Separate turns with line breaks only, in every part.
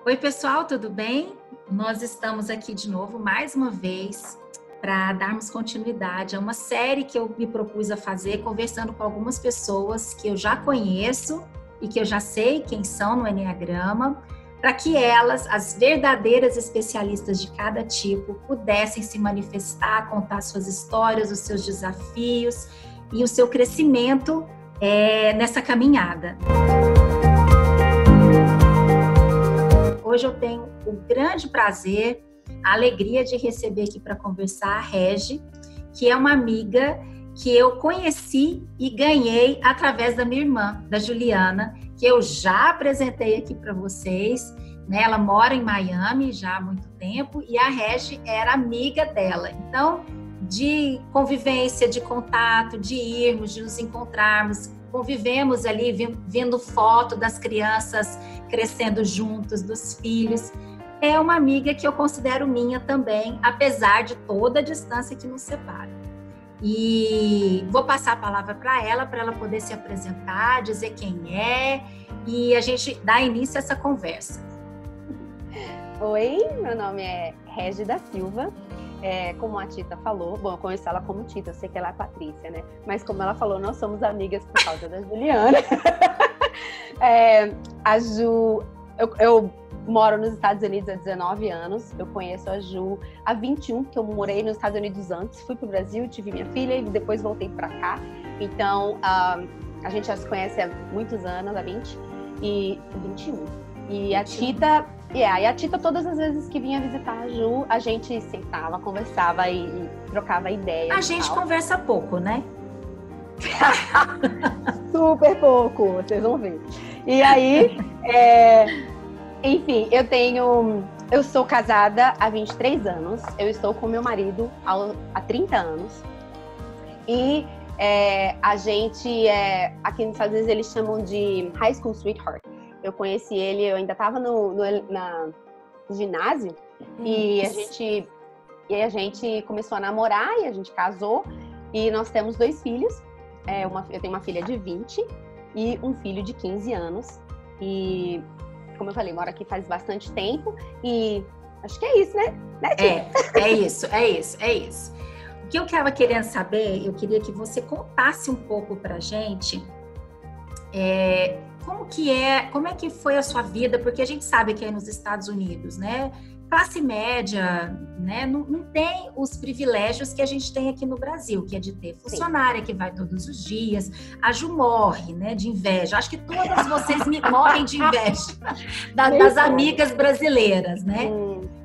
Oi, pessoal, tudo bem? Nós estamos aqui de novo, mais uma vez, para darmos continuidade a uma série que eu me propus a fazer, conversando com algumas pessoas que eu já conheço e que eu já sei quem são no Enneagrama, para que elas, as verdadeiras especialistas de cada tipo, pudessem se manifestar, contar suas histórias, os seus desafios e o seu crescimento nessa caminhada. Hoje eu tenho o grande prazer, a alegria de receber aqui para conversar a Regi, que é uma amiga que eu conheci e ganhei através da minha irmã, da Juliana, que eu já apresentei aqui para vocês, né? Ela mora em Miami já há muito tempo e a Regi era amiga dela. Então, de convivência, de contato, de irmos, de nos encontrarmos, convivemos ali, vendo foto das crianças crescendo juntos, dos filhos. É uma amiga que eu considero minha também, apesar de toda a distância que nos separa. E vou passar a palavra para ela poder se apresentar, dizer quem é, e a gente dá início a essa conversa.
Oi, meu nome é Regi da Silva. Como a Tita falou, bom, eu conheço ela como Tita, eu sei que ela é a Patrícia, né? Mas como ela falou, nós somos amigas por causa da Juliana. A Ju, eu moro nos Estados Unidos há 19 anos, eu conheço a Ju há 21, porque eu morei nos Estados Unidos antes, fui pro Brasil, tive minha filha e depois voltei pra cá. Então, a gente já se conhece há muitos anos, há 20 e 21. E a Tita... E a Tita, todas as vezes que vinha visitar a Ju, a gente sentava, conversava e trocava ideias.
A gente conversa pouco, né?
Super pouco, vocês vão ver. E aí, enfim, eu sou casada há 23 anos, eu estou com meu marido há 30 anos. E a gente, aqui nos Estados Unidos, eles chamam de High School Sweetheart. Eu conheci ele, eu ainda estava no ginásio, e a gente começou a namorar, e a gente casou, e nós temos 2 filhos. Eu tenho uma filha de 20 e um filho de 15 anos. E, como eu falei, moro aqui faz bastante tempo, e acho que é isso, né?
É isso. O que eu estava querendo saber, eu queria que você contasse um pouco pra gente... Como é que foi a sua vida? Porque a gente sabe que aí nos Estados Unidos, né, classe média, né, não tem os privilégios que a gente tem aqui no Brasil, que é de ter funcionária que vai todos os dias. A Ju morre, né, de inveja. Acho que todas vocês morrem de inveja das amigas brasileiras, né?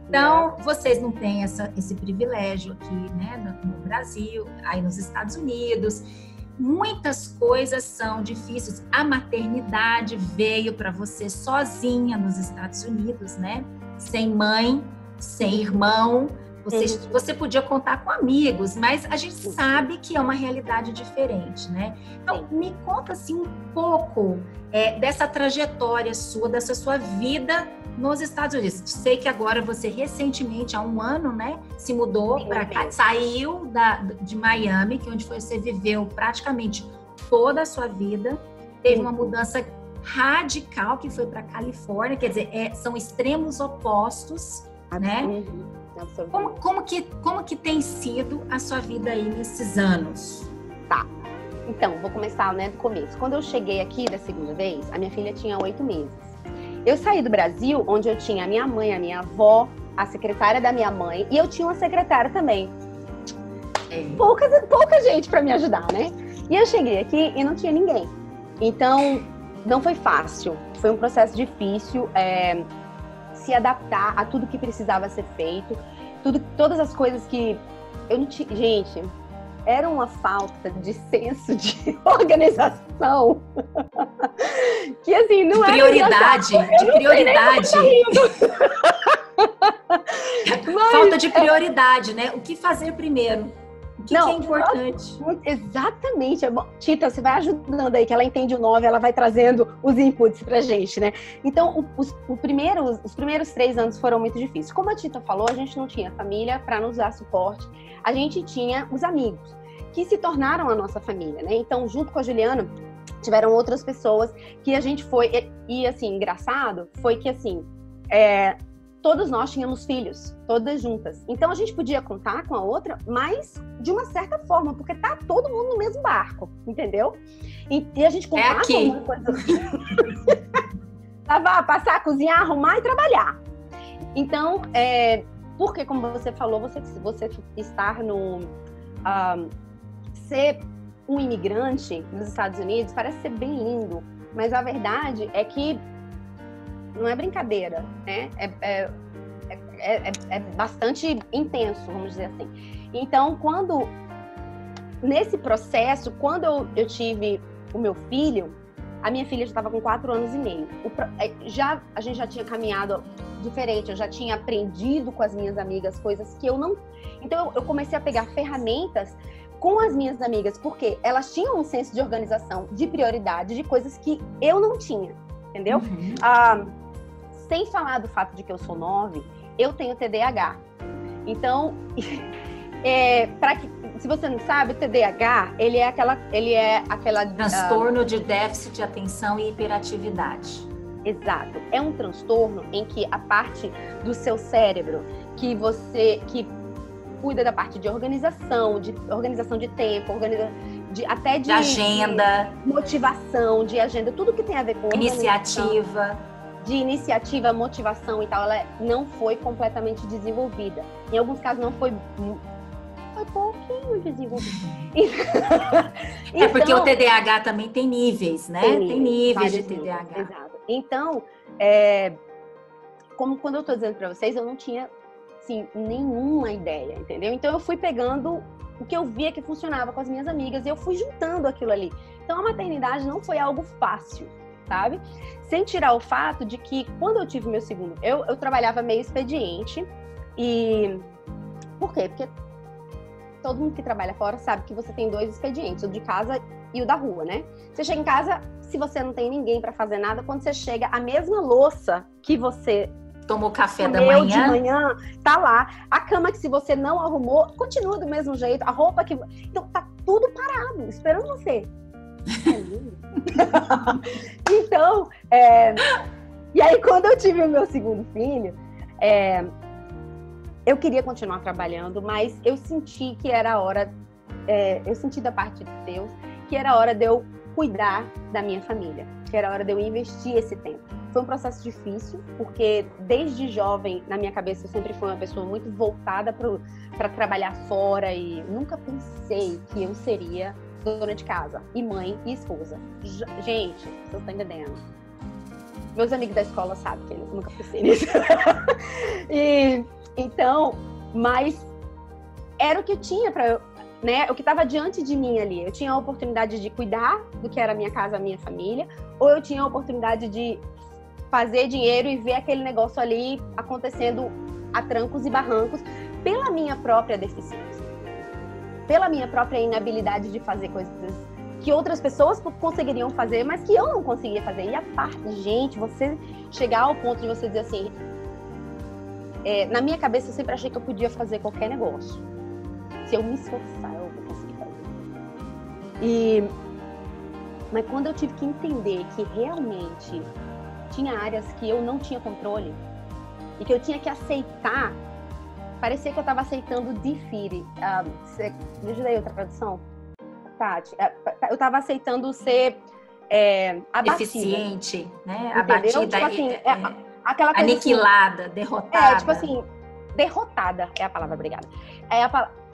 Então, vocês não têm esse privilégio aqui, né, no Brasil, aí nos Estados Unidos. Muitas coisas são difíceis. A maternidade veio para você sozinha nos Estados Unidos, né? Sem mãe, sem irmão. Você podia contar com amigos, mas a gente sabe que é uma realidade diferente, né? Então, me conta assim um pouco dessa trajetória sua, dessa sua vida nos Estados Unidos. Sei que agora você recentemente, há 1 ano, né, se mudou para cá, saiu de Miami, que é onde você viveu praticamente toda a sua vida, teve uma mudança radical que foi para Califórnia, quer dizer, são extremos opostos, né? Como que tem sido a sua vida aí nesses anos?
Tá. Então, vou começar, né, do começo. Quando eu cheguei aqui da segunda vez, a minha filha tinha 8 meses. Eu saí do Brasil, onde eu tinha a minha mãe, a minha avó, a secretária da minha mãe, e eu tinha uma secretária também. Pouca gente para me ajudar, né? E eu cheguei aqui e não tinha ninguém. Então, não foi fácil. Foi um processo difícil, se adaptar a tudo que precisava ser feito, todas as coisas que eu não tinha. Gente, era uma falta de senso de organização que assim não era
de prioridade. Falta de prioridade, né? O que fazer primeiro? O que é importante?
Exatamente. Tita, você vai ajudando aí, que ela entende o 9, ela vai trazendo os inputs pra gente, né? Então, os primeiros 3 anos foram muito difíceis. Como a Tita falou, a gente não tinha família para nos dar suporte. A gente tinha os amigos, que se tornaram a nossa família, né? Então, junto com a Juliana, tiveram outras pessoas que a gente foi... E assim, engraçado, foi que assim, todos nós tínhamos filhos, todas juntas. Então a gente podia contar com a outra, mas de uma certa forma, porque tá todo mundo no mesmo barco, entendeu? E a gente contava uma coisa. Lavar, passar, cozinhar, arrumar e trabalhar. Então, porque como você falou, você estar no... ser um imigrante nos Estados Unidos parece ser bem lindo, mas a verdade é que não é brincadeira, né? É bastante intenso, vamos dizer assim. Então, nesse processo, quando eu tive o meu filho, a minha filha já estava com 4 anos e meio. A gente já tinha caminhado diferente, eu já tinha aprendido com as minhas amigas coisas que eu não... Então, eu comecei a pegar ferramentas com as minhas amigas, porque elas tinham um senso de organização, de prioridade, de coisas que eu não tinha, entendeu? Sem falar do fato de que eu sou 9, eu tenho TDAH. Então, se você não sabe, o TDAH, ele é aquela
transtorno de déficit de atenção e hiperatividade.
Exato. É um transtorno em que a parte do seu cérebro que cuida da parte de organização de tempo, até de agenda, de motivação, de agenda, tudo que tem a ver com iniciativa, motivação e tal, ela não foi completamente desenvolvida. Em alguns casos não foi pouquinho desenvolvida.
Então, porque o TDAH também tem níveis, né? Tem níveis de TDAH.
Níveis, exato. Então, como quando eu tô dizendo para vocês, eu não tinha assim, nenhuma ideia, entendeu? Então eu fui pegando o que eu via que funcionava com as minhas amigas e eu fui juntando aquilo ali. Então a maternidade não foi algo fácil, sabe? Sem tirar o fato de que quando eu tive meu segundo, eu trabalhava meio expediente. E por quê? Porque todo mundo que trabalha fora sabe que você tem 2 expedientes, o de casa e o da rua, né? Você chega em casa, se você não tem ninguém para fazer nada, quando você chega, a mesma louça que você
tomou café da manhã,
de manhã, tá lá. A cama que se você não arrumou, continua do mesmo jeito. A roupa que... Então tá tudo parado, esperando você. Então, e aí quando eu tive o meu segundo filho, eu queria continuar trabalhando, mas eu senti que era a hora, eu senti da parte de Deus, que era a hora de eu cuidar da minha família, que era a hora de eu investir esse tempo. Foi um processo difícil, porque desde jovem, na minha cabeça, eu sempre fui uma pessoa muito voltada para trabalhar fora e nunca pensei que eu seria dona de casa, e mãe e esposa. Gente, vocês estão entendendo? Meus amigos da escola sabem que eles nunca pensei nisso. Então, mas era o que eu tinha para, né? O que estava diante de mim ali. Eu tinha a oportunidade de cuidar do que era a minha casa, a minha família, ou eu tinha a oportunidade de fazer dinheiro e ver aquele negócio ali acontecendo a trancos e barrancos pela minha própria deficiência, pela minha própria inabilidade de fazer coisas que outras pessoas conseguiriam fazer, mas que eu não conseguia fazer. E a parte, gente, você chegar ao ponto de você dizer assim, na minha cabeça eu sempre achei que eu podia fazer qualquer negócio. Se eu me esforçar, eu vou conseguir fazer. Mas quando eu tive que entender que realmente tinha áreas que eu não tinha controle e que eu tinha que aceitar, parecia que eu estava aceitando defeat. Me ajuda aí outra tradução? Tati, eu estava aceitando ser abatida.
Deficiente, né?
Entendeu?
Abatida,
tipo assim, aquela coisa
aniquilada,
assim,
derrotada.
Tipo assim, derrotada é a palavra, obrigada.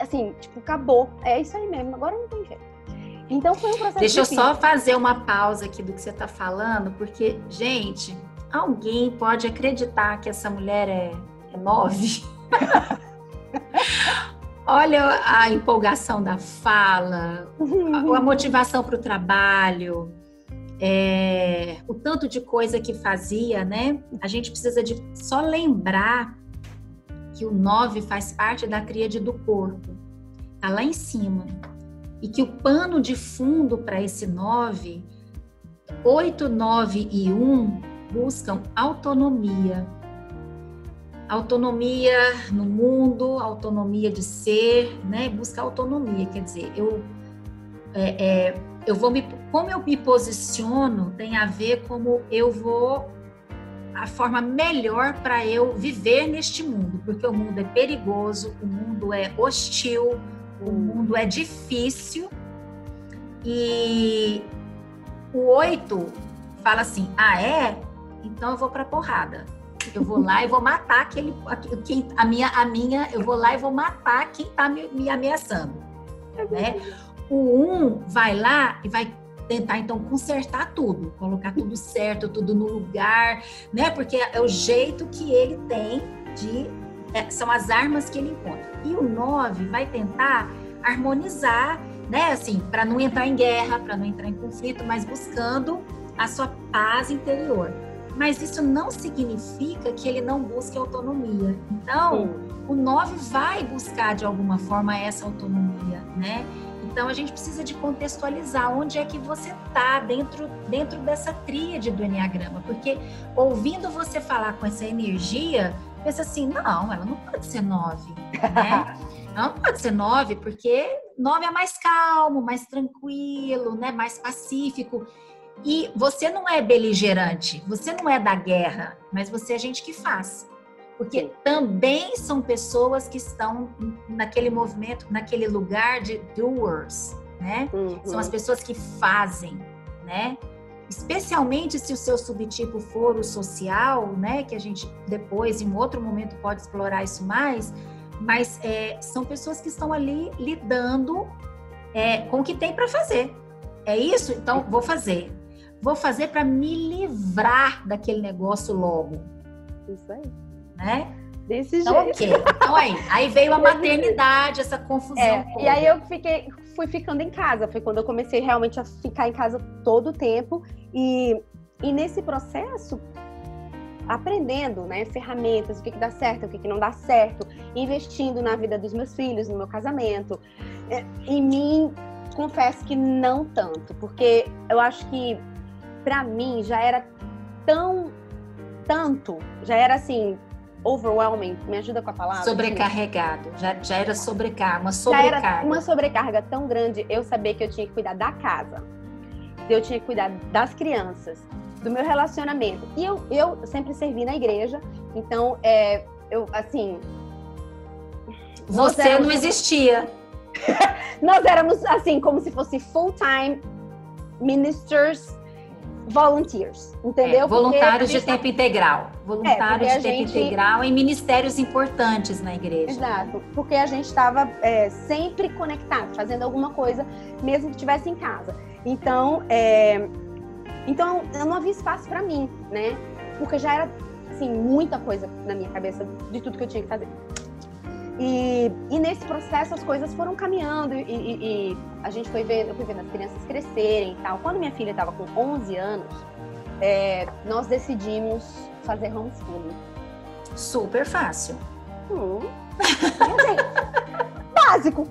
Assim, tipo, acabou. É isso aí mesmo, agora não tem jeito. Então foi um processo
Deixa
difícil.
eu só fazer uma pausa aqui do que você está falando, porque, gente, alguém pode acreditar que essa mulher é 9? Olha a empolgação da fala, a motivação para o trabalho, o tanto de coisa que fazia, né? A gente precisa de só lembrar que o 9 faz parte da tríade do corpo, tá lá em cima. E que o pano de fundo para esse 9, 8, 9 e 1 buscam autonomia. Autonomia no mundo, autonomia de ser, né? Busca autonomia, quer dizer, como eu me posiciono tem a ver como eu vou a forma melhor para eu viver neste mundo, porque o mundo é perigoso, o mundo é hostil, o mundo é difícil. E o 8 fala assim, então eu vou pra porrada. Eu vou lá e vou matar eu vou lá e vou matar quem tá me ameaçando. Né? O 1 vai lá e vai tentar, então, consertar tudo, colocar tudo certo, tudo no lugar, né? Porque é o jeito que ele tem são as armas que ele encontra. E o 9 vai tentar harmonizar, né? Assim, para não entrar em guerra, para não entrar em conflito, mas buscando a sua paz interior. Mas isso não significa que ele não busque autonomia. Então, o 9 vai buscar, de alguma forma, essa autonomia, né? Então, a gente precisa de contextualizar onde é que você está dentro dessa tríade do Enneagrama. Porque, ouvindo você falar com essa energia, pensa assim, não, ela não pode ser 9, né? Ela não pode ser 9, porque 9 é mais calmo, mais tranquilo, né? Mais pacífico. E você não é beligerante, você não é da guerra, mas você é gente que faz. Porque também são pessoas que estão naquele movimento, naquele lugar de doers, né? São as pessoas que fazem, né? Especialmente se o seu subtipo for o social, né? Que a gente depois, em outro momento, pode explorar isso mais. Mas são pessoas que estão ali lidando com o que tem para fazer. É isso? Então, vou fazer. Vou fazer para me livrar daquele negócio logo.
Isso aí.
Né?
Desse
então,
jeito.
Ok. Então aí veio a maternidade, essa confusão.
E aí eu fui ficando em casa. Foi quando eu comecei realmente a ficar em casa todo o tempo. E nesse processo, aprendendo, né, ferramentas, o que dá certo, o que não dá certo, investindo na vida dos meus filhos, no meu casamento. Em mim, confesso que não tanto, porque eu acho que pra mim já era já era assim, overwhelming, me ajuda com a palavra?
Sobrecarregado, já era sobrecarga, uma sobrecarga.
Já era uma sobrecarga tão grande, eu saber que eu tinha que cuidar da casa, eu tinha que cuidar das crianças, do meu relacionamento. E eu sempre servi na igreja, então, eu, assim...
Você não existia.
Nós éramos, assim, como se fosse full-time ministers, volunteers, entendeu?
Voluntários de tempo integral. Voluntários de tempo integral em ministérios importantes na igreja.
Exato, porque a gente estava sempre conectado, fazendo alguma coisa, mesmo que estivesse em casa. Então, não havia espaço para mim, né? Porque já era, assim, muita coisa na minha cabeça de tudo que eu tinha que fazer. E nesse processo as coisas foram caminhando e a gente eu fui vendo as crianças crescerem e tal. Quando minha filha estava com 11 anos, nós decidimos fazer homeschooling.
Super fácil.
Básico.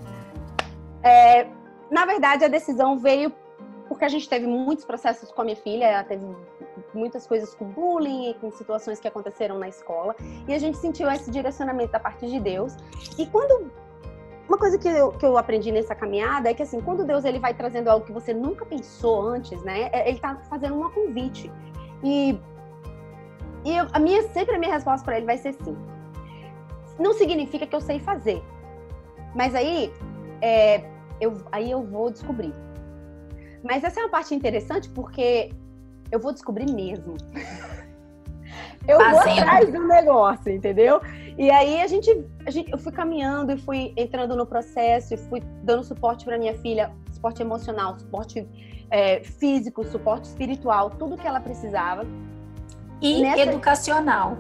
Na verdade, a decisão veio porque a gente teve muitos processos com a minha filha, ela teve muitas coisas com bullying e com situações que aconteceram na escola, e a gente sentiu esse direcionamento da parte de Deus. E uma coisa que eu aprendi nessa caminhada é que, assim, quando Deus ele vai trazendo algo que você nunca pensou antes, né, ele tá fazendo um convite. E a minha resposta para ele vai ser sim. Não significa que eu sei fazer, mas aí eu vou descobrir. Mas essa é uma parte interessante porque eu vou descobrir mesmo. Eu vou atrás do negócio, entendeu? E aí eu fui caminhando e fui entrando no processo e fui dando suporte para minha filha, suporte emocional, suporte físico, suporte espiritual, tudo que ela precisava.
E educacional.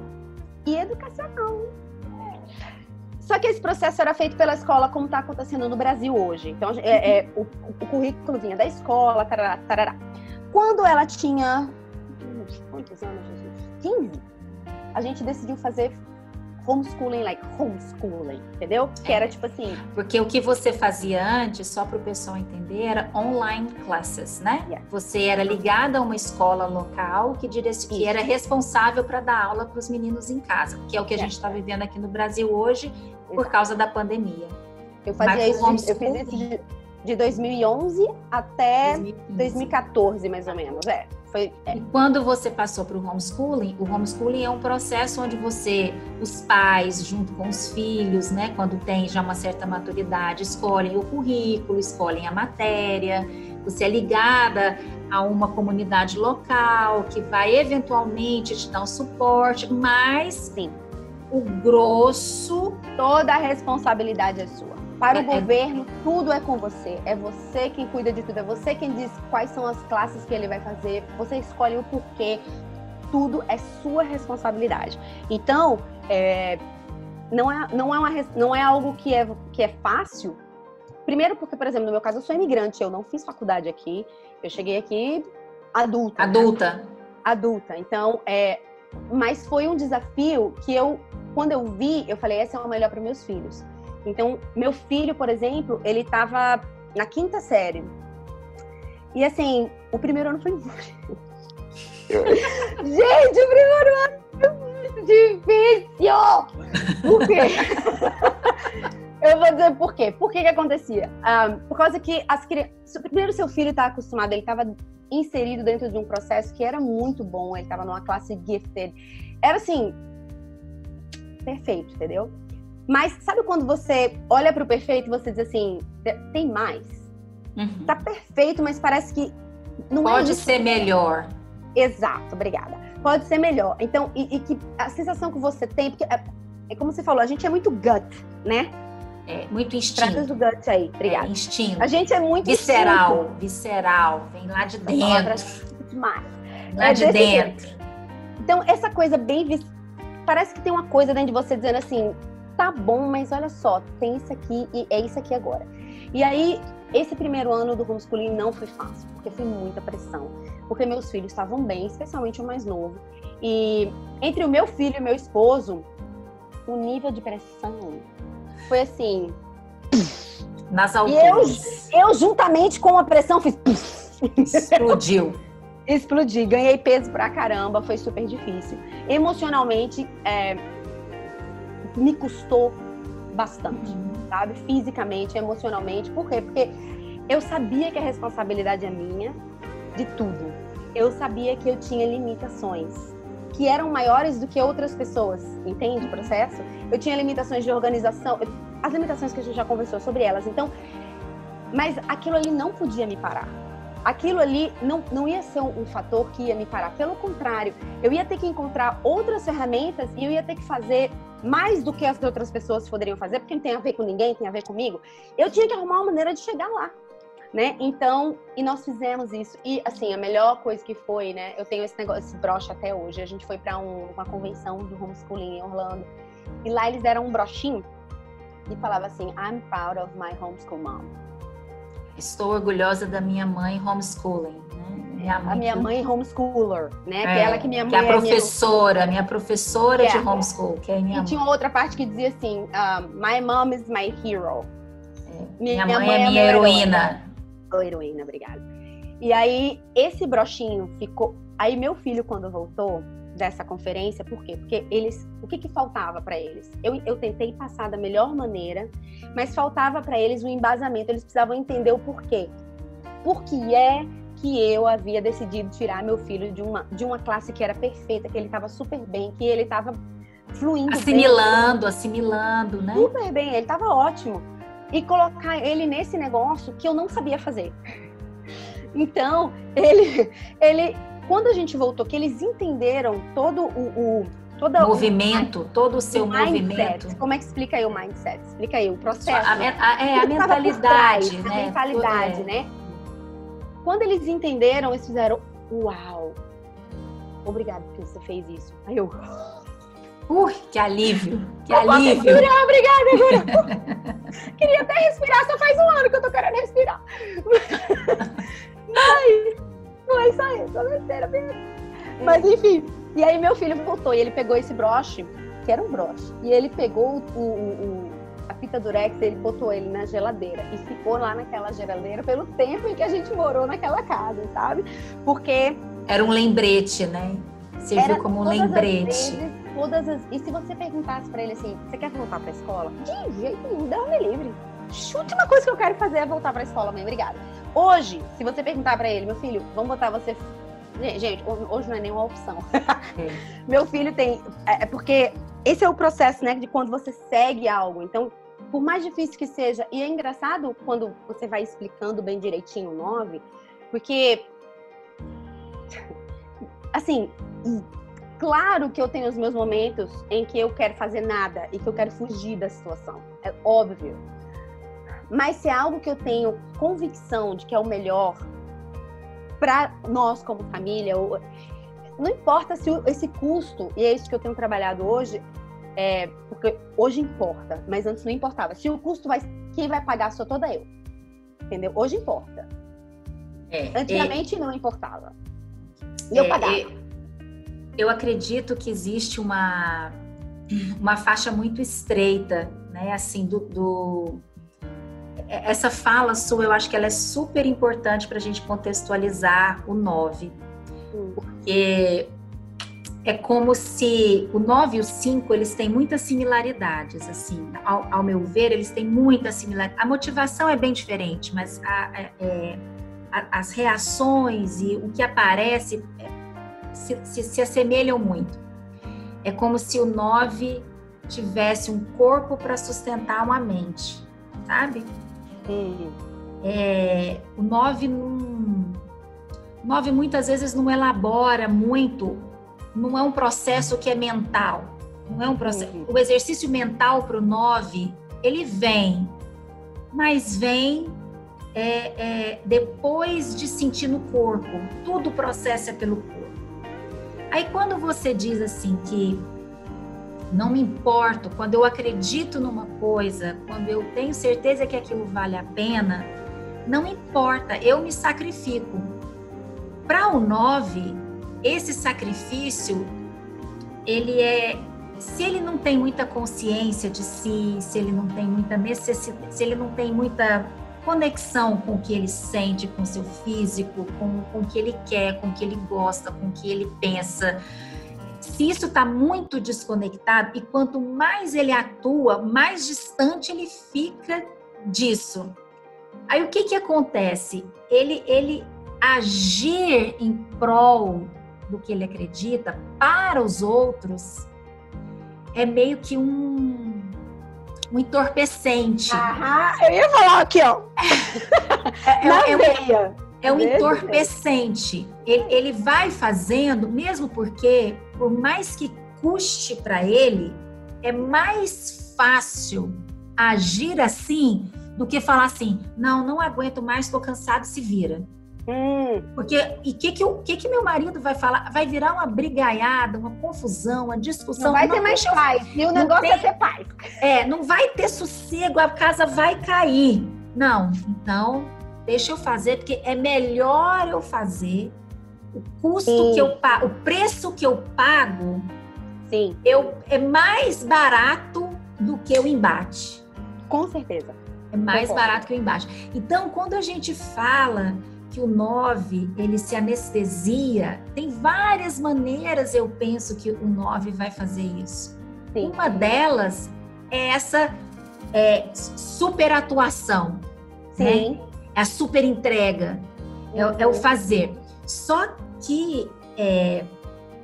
E educacional. Só que esse processo era feito pela escola como está acontecendo no Brasil hoje. Então, o currículo vinha da escola, tarará, tarará. Quando ela tinha... Quantos anos, Jesus? 15? A gente decidiu fazer homeschooling, entendeu? Que era tipo assim...
Porque o que você fazia antes, só para o pessoal entender, era online classes, né?
Yeah.
Você era ligada a uma escola local que era responsável para dar aula para os meninos em casa, que é o que a gente está vivendo aqui no Brasil hoje, por causa da pandemia.
Eu fiz isso de 2011 até 2014, mais ou menos,
E quando você passou para o homeschooling é um processo onde os pais, junto com os filhos, né, quando tem já uma certa maturidade, escolhem o currículo, escolhem a matéria, você é ligada a uma comunidade local que vai eventualmente te dar um suporte, mas
Sim.
o grosso...
Toda a responsabilidade é sua. Para o governo, tudo é com você. É você quem cuida de tudo. É você quem diz quais são as classes que ele vai fazer. Você escolhe o porquê. Tudo é sua responsabilidade. Então, não é algo que é fácil. Primeiro porque, por exemplo, no meu caso, eu sou imigrante. Eu não fiz faculdade aqui. Eu cheguei aqui adulta.
Adulta.
Adulta. Então, mas foi um desafio que quando eu vi, eu falei, esse é o melhor para meus filhos. Então, meu filho, por exemplo, ele estava na 5ª série. E assim, o primeiro ano foi muito... Gente, o primeiro ano foi muito difícil! Por quê? Eu vou dizer por quê. Por que acontecia? Por causa que as crianças... Primeiro, seu filho está acostumado, ele estava inserido dentro de um processo que era muito bom, ele estava numa classe gifted. Era assim, perfeito, entendeu? Mas sabe quando você olha para o perfeito e você diz assim, tem mais?
Uhum.
Tá perfeito, mas parece que não
pode ser melhor.
Exato, obrigada. Pode ser melhor. Então, e que a sensação que você tem, porque é como você falou, a gente é muito gut, né?
É, muito instinto.
Trata do gut aí, obrigada.
Instinto.
A gente é muito
visceral, vem lá de dentro.
Demais.
Lá de dentro.
Jeito. Então, essa coisa parece que tem uma coisa dentro de você dizendo assim, tá bom, mas olha só, tem isso aqui e é isso aqui agora. E aí, esse primeiro ano do homeschooling não foi fácil, porque foi muita pressão. Porque meus filhos estavam bem, especialmente o mais novo. E entre o meu filho e o meu esposo, o nível de pressão foi assim...
Nas alturas.
E eu juntamente com a pressão, fiz...
Explodiu.
Explodi, ganhei peso pra caramba, foi super difícil. Emocionalmente, me custou bastante, sabe? Fisicamente, emocionalmente. Por quê? Porque eu sabia que a responsabilidade é minha, de tudo. Eu sabia que eu tinha limitações que eram maiores do que outras pessoas, entende o processo? Eu tinha limitações de organização, as limitações que a gente já conversou sobre elas. Então, mas aquilo ali não podia me parar. Aquilo ali não ia ser um fator que ia me parar. Pelo contrário, eu ia ter que encontrar outras ferramentas e eu ia ter que fazer mais do que as outras pessoas poderiam fazer, porque não tem a ver com ninguém, tem a ver comigo. Eu tinha que arrumar uma maneira de chegar lá, né? Então, e nós fizemos isso. E, assim, a melhor coisa que foi, né? Eu tenho esse broche até hoje. A gente foi para uma convenção do homeschooling em Orlando. E lá eles deram um brochinho e falava assim, I'm proud of my homeschool mom.
Estou orgulhosa da minha mãe homeschooling, né?
A minha mãe homeschooler, né? Aquela que minha mãe
que é a professora, minha professora de homeschool, que é minha mãe.
E tinha uma outra parte que dizia assim, my mom is my hero.
Minha mãe é minha heroína.
Heroína, obrigada. E aí, esse brochinho ficou... Aí, meu filho, quando voltou dessa conferência, por quê? Porque o que faltava para eles? Eu tentei passar da melhor maneira, mas faltava para eles um embasamento, eles precisavam entender o porquê. Por que é que eu havia decidido tirar meu filho de uma classe que era perfeita, que ele estava super bem, que ele estava fluindo
assimilando, né?
Super bem, ele estava ótimo. E colocar ele nesse negócio que eu não sabia fazer. Então, quando a gente voltou, que eles entenderam todo
todo o seu movimento.
Como é que explica aí o mindset? Explica aí o processo.
A mentalidade, né?
A mentalidade, né? Quando eles entenderam, eles fizeram, uau, obrigada porque você fez isso. Aí eu...
que alívio, que alívio.
Obrigada, agora. Queria até respirar, só faz um ano que eu tô querendo respirar. Mas não é só isso, é besteira mesmo. Mas enfim, e aí meu filho voltou e ele pegou esse broche, que era um broche, e ele pegou a fita durex, ele botou ele na geladeira e ficou lá naquela geladeira pelo tempo em que a gente morou naquela casa, sabe? Porque...
Era um lembrete, né? Serviu como um lembrete.
E se você perguntasse pra ele assim, você quer voltar pra escola? De jeito nenhum, Deus me livre. A última coisa que eu quero fazer é voltar pra escola, mãe, obrigada. Hoje, se você perguntar pra ele, meu filho, vamos botar você Gente, hoje não é nenhuma opção. Meu filho tem... porque esse é o processo, né, de quando você segue algo. Então, por mais difícil que seja... E é engraçado quando você vai explicando bem direitinho o 9, porque... Assim, claro que eu tenho os meus momentos em que eu quero fazer nada e que eu quero fugir da situação. É óbvio. Mas se é algo que eu tenho convicção de que é o melhor para nós como família, não importa se esse custo, e é isso que eu tenho trabalhado hoje, porque hoje importa, mas antes não importava. Se o custo quem vai pagar sou toda eu. Entendeu? Hoje importa. Antigamente não importava. E eu pagava.
Eu acredito que existe uma faixa muito estreita, né? Assim, essa fala sua, eu acho que ela é super importante para a gente contextualizar o 9. Porque é como se o 9 e o 5, eles têm muitas similaridades, assim. Ao meu ver, eles têm muitas similaridades. A motivação é bem diferente, mas as reações e o que aparece se assemelham muito. É como se o 9 tivesse um corpo para sustentar uma mente, sabe? O 9 muitas vezes não elabora muito, não é um processo que é mental, não é um processo. O exercício mental para o 9, ele vem, mas vem depois de sentir no corpo, tudo o processo é pelo corpo. Aí quando você diz assim que não me importo, quando eu acredito numa coisa, quando eu tenho certeza que aquilo vale a pena, não importa, eu me sacrifico. Para o 9, esse sacrifício, se ele não tem muita consciência de si, se ele não tem muita necessidade, se ele não tem muita conexão com o que ele sente, com o seu físico, com o que ele quer, com o que ele gosta, com o que ele pensa. Se isso está muito desconectado, e quanto mais ele atua, mais distante ele fica disso. Aí o que acontece? Ele agir em prol do que ele acredita para os outros é meio que um entorpecente.
Eu ia falar aqui, ó.
É um entorpecente. Ele vai fazendo, mesmo porque, por mais que custe para ele, é mais fácil agir assim do que falar assim, não aguento mais, estou cansado, se vira. Porque o que meu marido vai falar? Vai virar uma brigaiada, uma confusão, uma discussão.
Não vai ter mais paz. E o negócio é ter paz.
Não vai ter sossego, a casa vai cair. Não, então deixa eu fazer, porque é melhor eu fazer. O custo que eu pago, o preço que eu pago, é mais barato do que o embate.
Com certeza.
É mais barato que o embate. Então, quando a gente fala que o 9, ele se anestesia, tem várias maneiras, eu penso, que o 9 vai fazer isso. Uma delas é essa superatuação. Né? É a super entrega, é o fazer. Só que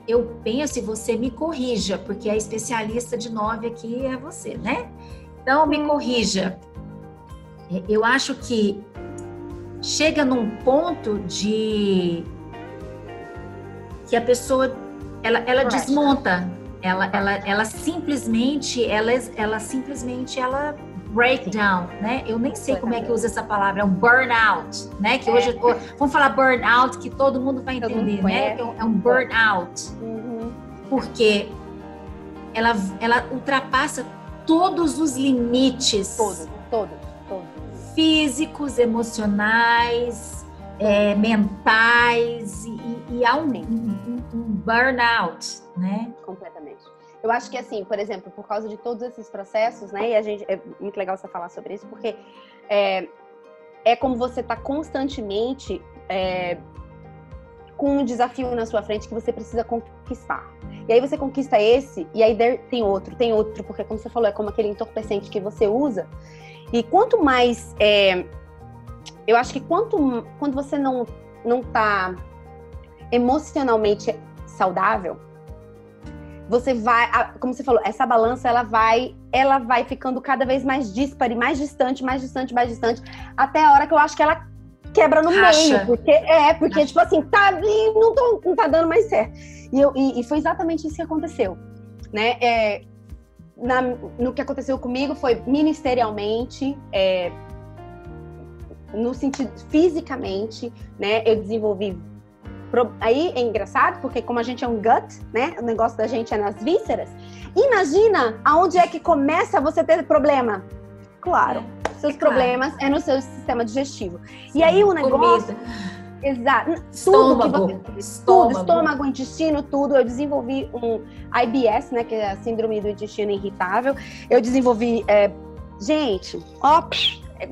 eu penso, e você me corrija, porque a especialista de 9 aqui é você, né? Então, me corrija. Eu acho que chega num ponto que a pessoa ela desmonta, ela simplesmente breakdown, né? Eu nem sei como é que usa essa palavra, é um burnout, né? Que hoje vamos falar burnout, que todo mundo vai entender, né? É um burnout, porque ela ultrapassa todos os limites,
todos.
Físicos, emocionais, mentais, e há um burnout, né?
Completamente. Eu acho que, assim, por exemplo, por causa de todos esses processos, né? E é muito legal você falar sobre isso, porque é como você tá constantemente com um desafio na sua frente que você precisa conquistar. E aí você conquista esse, e aí tem outro, porque, como você falou, é como aquele entorpecente que você usa. E quanto mais... eu acho que quando você não tá emocionalmente saudável, você vai, como você falou, essa balança ela vai ficando cada vez mais díspare, mais distante, até a hora que eu acho que ela quebra no meio, porque tipo assim, não tá dando mais certo. E foi exatamente isso que aconteceu, né? No que aconteceu comigo foi ministerialmente, no sentido fisicamente, né? Eu desenvolvi. Aí é engraçado, porque como a gente é um gut, né? O negócio da gente é nas vísceras. Imagina aonde é que começa você ter problema. Claro, seus problemas é no seu sistema digestivo. Sim, e aí o negócio... Exato. Estômago, intestino, tudo. Eu desenvolvi um IBS, né? Que é a síndrome do intestino irritável. Eu desenvolvi...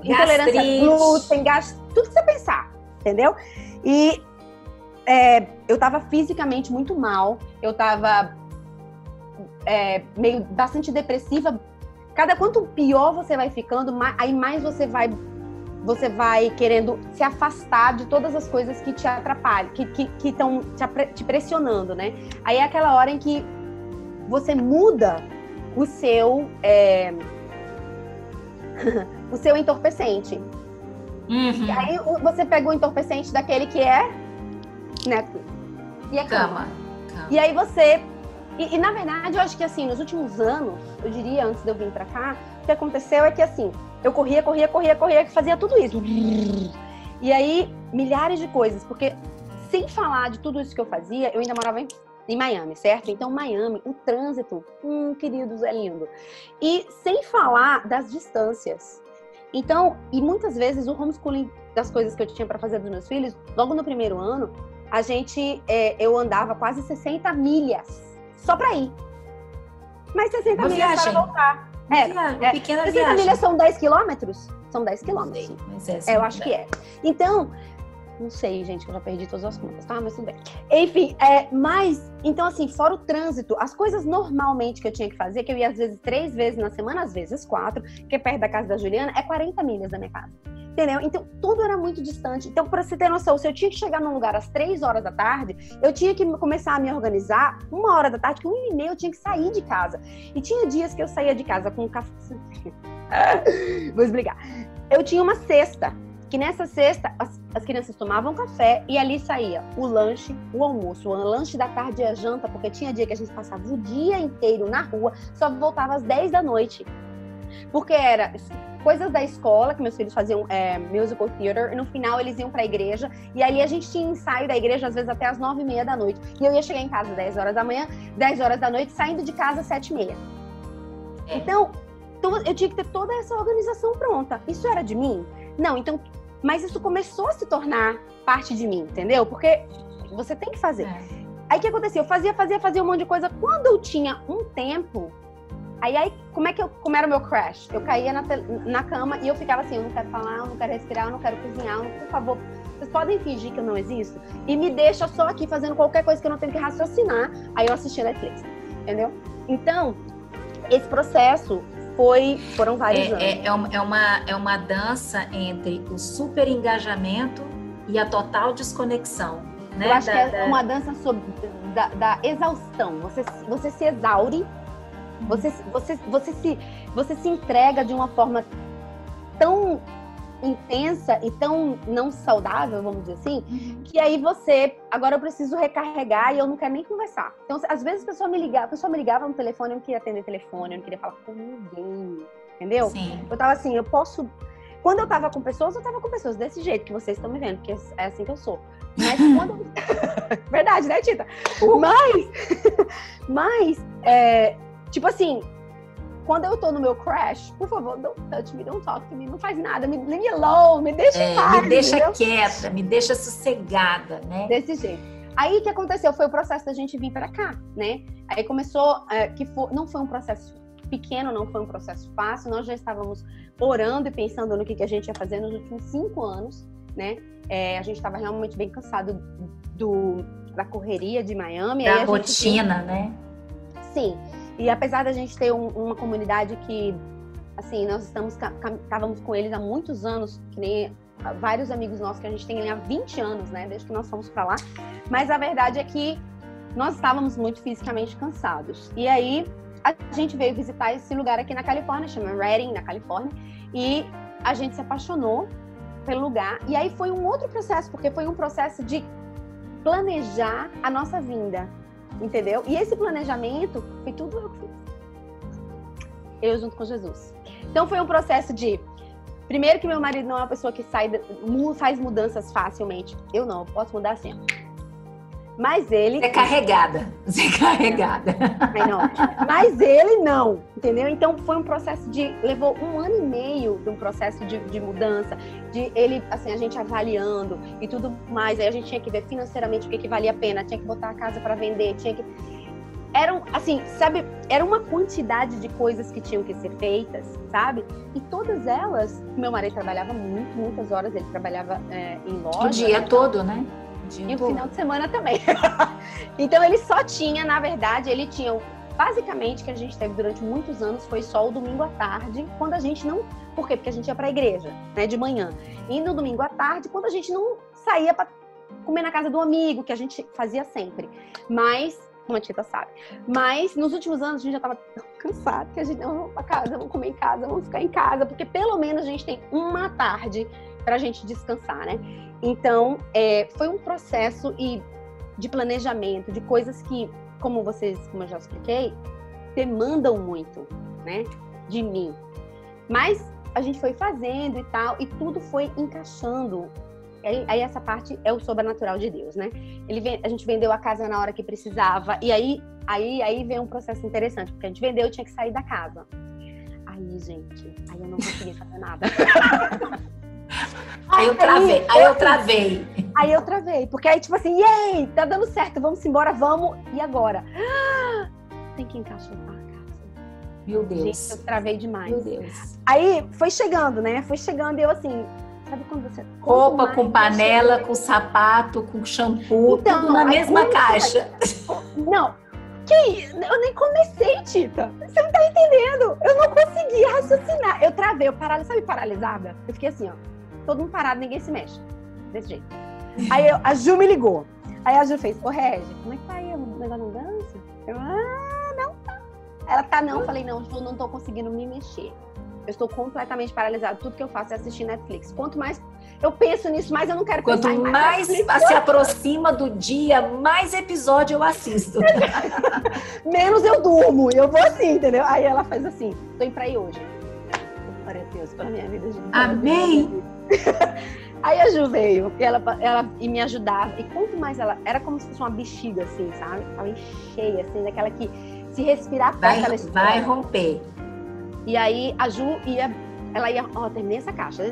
intolerância a glúten, tudo que você pensar, entendeu? E eu tava fisicamente muito mal, eu tava meio bastante depressiva. Quanto pior você vai ficando, aí mais você vai querendo se afastar de todas as coisas que te atrapalham, que estão te pressionando, né? Aí é aquela hora em que você muda o seu o seu entorpecente. E aí você pega o entorpecente daquele que é Netflix. E é cama. E aí você... E na verdade, eu acho que assim, nos últimos anos, eu diria, antes de eu vir pra cá, o que aconteceu é que assim, eu corria, fazia tudo isso. E aí, milhares de coisas, porque sem falar de tudo isso que eu fazia, eu ainda morava em Miami, certo? Então, Miami, o trânsito, queridos, é lindo. E sem falar das distâncias. Então, e muitas vezes o homeschooling das coisas que eu tinha para fazer dos meus filhos, logo no primeiro ano, eu andava quase 60 milhas só para ir. Mas 60
uma
milhas
viagem.
para voltar.
Pequena
60
viagem.
milhas são 10 quilômetros? São 10 quilômetros.
Mas
eu acho que é. Então, não sei, gente, que eu já perdi todas as contas, tá? Mas tudo bem. Enfim, mas, então assim, fora o trânsito, as coisas normalmente que eu tinha que fazer, que eu ia às vezes 3 vezes na semana, às vezes 4, que é perto da casa da Juliana, é 40 milhas da minha casa. Entendeu? Então, tudo era muito distante. Então, pra você ter noção, se eu tinha que chegar num lugar às 3 horas da tarde, eu tinha que começar a me organizar 1 hora da tarde, que 1h30 eu tinha que sair de casa. E tinha dias que eu saía de casa com um café... Vou explicar. Eu tinha uma cesta, que nessa cesta as crianças tomavam café e ali saía o lanche, o almoço, o lanche da tarde e a janta, porque tinha dia que a gente passava o dia inteiro na rua, só voltava às 10 da noite. Porque era coisas da escola, que meus filhos faziam musical theater, e no final eles iam pra igreja, e ali a gente tinha ensaio da igreja, às vezes até às 9h30 da noite. E eu ia chegar em casa às 10 horas da manhã, 10 horas da noite, saindo de casa às 7h30. Então, eu tinha que ter toda essa organização pronta. Isso era de mim? Não, então... Mas isso começou a se tornar parte de mim, entendeu? Porque você tem que fazer. Aí o que acontecia? Eu fazia um monte de coisa. Quando eu tinha um tempo... Aí como era o meu crash? Eu caía na cama e eu ficava assim, eu não quero falar, eu não quero respirar, eu não quero cozinhar, por favor, vocês podem fingir que eu não existo? E me deixa só aqui fazendo qualquer coisa que eu não tenho que raciocinar. Aí eu assistia Netflix, entendeu? Então, esse processo foram vários anos.
É uma dança entre o super engajamento e a total desconexão. Né?
Eu acho que é uma dança da exaustão. Você se exaure, você se entrega de uma forma tão intensa e tão não saudável, vamos dizer assim, que aí agora eu preciso recarregar e eu não quero nem conversar. Então, às vezes a pessoa me ligava no telefone, eu não queria atender o telefone, eu não queria falar com ninguém, entendeu? Sim. Eu tava assim, quando eu tava com pessoas desse jeito que vocês estão me vendo, porque é assim que eu sou. Mas quando... Verdade, né, Tita? Mas tipo assim, quando eu tô no meu crash, por favor, don't touch me, don't talk to me, não faz nada, leave me alone, me deixa em paz.
Me deixa quieta, me deixa sossegada, né?
Desse jeito. Aí o que aconteceu? Foi o processo da gente vir pra cá, né? Aí começou, não foi um processo pequeno, não foi um processo fácil, nós já estávamos orando e pensando no que a gente ia fazer nos últimos 5 anos, né? A gente estava realmente bem cansado da correria de Miami.
Da rotina, né?
Sim. E apesar da gente ter uma comunidade que, assim, nós estávamos com eles há muitos anos, que nem vários amigos nossos que a gente tem há 20 anos, né? Desde que nós fomos para lá. Mas a verdade é que nós estávamos muito fisicamente cansados. E aí a gente veio visitar esse lugar aqui na Califórnia, chama Redding, na Califórnia. E a gente se apaixonou pelo lugar. E aí foi um outro processo, porque foi um processo de planejar a nossa vinda, entendeu? E esse planejamento foi tudo eu que fiz. Eu junto com Jesus. Então foi um processo de... Primeiro que meu marido não é uma pessoa que faz mudanças facilmente. Eu não, eu posso mudar assim. Mas ele...
Você é carregada.
Não. Mas ele não, entendeu? Então foi um processo levou 1 ano e meio de um processo de mudança, de ele, assim, a gente avaliando e tudo mais. Aí a gente tinha que ver financeiramente o que valia a pena, tinha que botar a casa para vender, era uma quantidade de coisas que tinham que ser feitas, sabe? E todas elas, meu marido trabalhava muitas horas, ele trabalhava em loja.
O dia todo, né?
E o final de semana também. Então ele só tinha, na verdade, basicamente, que a gente teve durante muitos anos foi só o domingo à tarde, quando a gente não... Por quê? Porque a gente ia pra igreja, né, de manhã. E no domingo à tarde, quando a gente não saía pra comer na casa do amigo, que a gente fazia sempre. Mas, como a Tita sabe, mas nos últimos anos a gente já tava tão cansado que a gente, não, vamos pra casa, vamos comer em casa, vamos ficar em casa, porque pelo menos a gente tem uma tarde pra gente descansar, né? Então, foi um processo de planejamento, de coisas que, como eu já expliquei, demandam muito, né, de mim. Mas a gente foi fazendo e tal, e tudo foi encaixando. Aí essa parte é o sobrenatural de Deus, né? A gente vendeu a casa na hora que precisava, e aí vem um processo interessante, porque a gente vendeu e tinha que sair da casa. Aí, gente, eu não conseguia fazer nada.
Aí eu travei.
Porque aí, tipo assim, yay, tá dando certo, vamos embora, vamos. E agora? Tem que encaixar a casa.
Meu Deus.
Gente, eu travei demais.
Meu Deus.
Aí foi chegando, né? E eu assim, sabe quando você...
Roupa com panela, com sapato, com shampoo, então, tudo na mesma caixa.
Não. Eu nem comecei, Tita. Você não tá entendendo. Eu não consegui raciocinar. Eu travei, sabe, paralisada? Eu fiquei assim, ó. Todo mundo parado, ninguém se mexe. Desse jeito. Aí a Ju me ligou. Aí a Ju fez, ô Regi, como é que tá aí? O negócio não dança? Eu, não tá. Ela tá não. Eu falei, não, Ju, não tô conseguindo me mexer. Eu estou completamente paralisada. Tudo que eu faço é assistir Netflix. Quanto mais eu penso nisso, mais eu não quero pensar em mais.
Quanto mais se aproxima do dia, mais episódio eu assisto.
Menos eu durmo. Eu vou assim, entendeu? Aí ela faz assim, tô indo pra ir hoje. Glória a Deus, pela minha vida, gente.
Amém!
Aí a Ju veio e ela me ajudava. E quanto mais ela... Era como se fosse uma bexiga, assim, sabe? Ela cheia, assim, daquela que se respirar perto,
vai romper.
E aí a Ju ela ia, terminei essa caixa.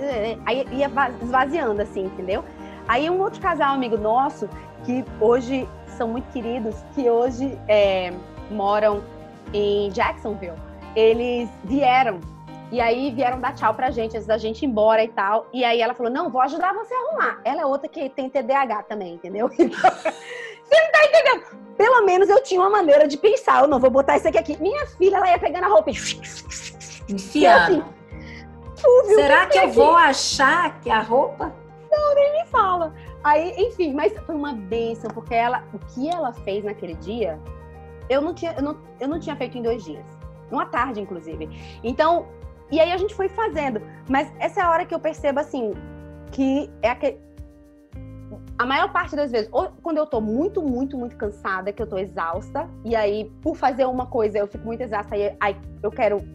Aí ia esvaziando, assim, entendeu? Aí um outro casal amigo nosso, que hoje são muito queridos, que hoje moram em Jacksonville, eles vieram. E aí vieram dar tchau pra gente, antes da gente ir embora e tal. E aí ela falou, não, vou ajudar você a arrumar. Ela é outra que tem TDAH também, entendeu? Então, você não tá entendendo? Pelo menos eu tinha uma maneira de pensar, eu não vou botar isso aqui. Minha filha, ela ia pegando a roupa e...
Enfiando. Assim, será que eu vou achar que a roupa?
Não, nem me fala. Aí, enfim, mas foi uma bênção, porque o que ela fez naquele dia, eu não tinha feito em 2 dias. Uma tarde, inclusive. Então... E aí a gente foi fazendo. Mas essa é a hora que eu percebo, assim, que a maior parte das vezes, ou quando eu tô muito, muito, muito cansada, que eu tô exausta, e aí, por fazer uma coisa, eu fico muito exausta, aí eu quero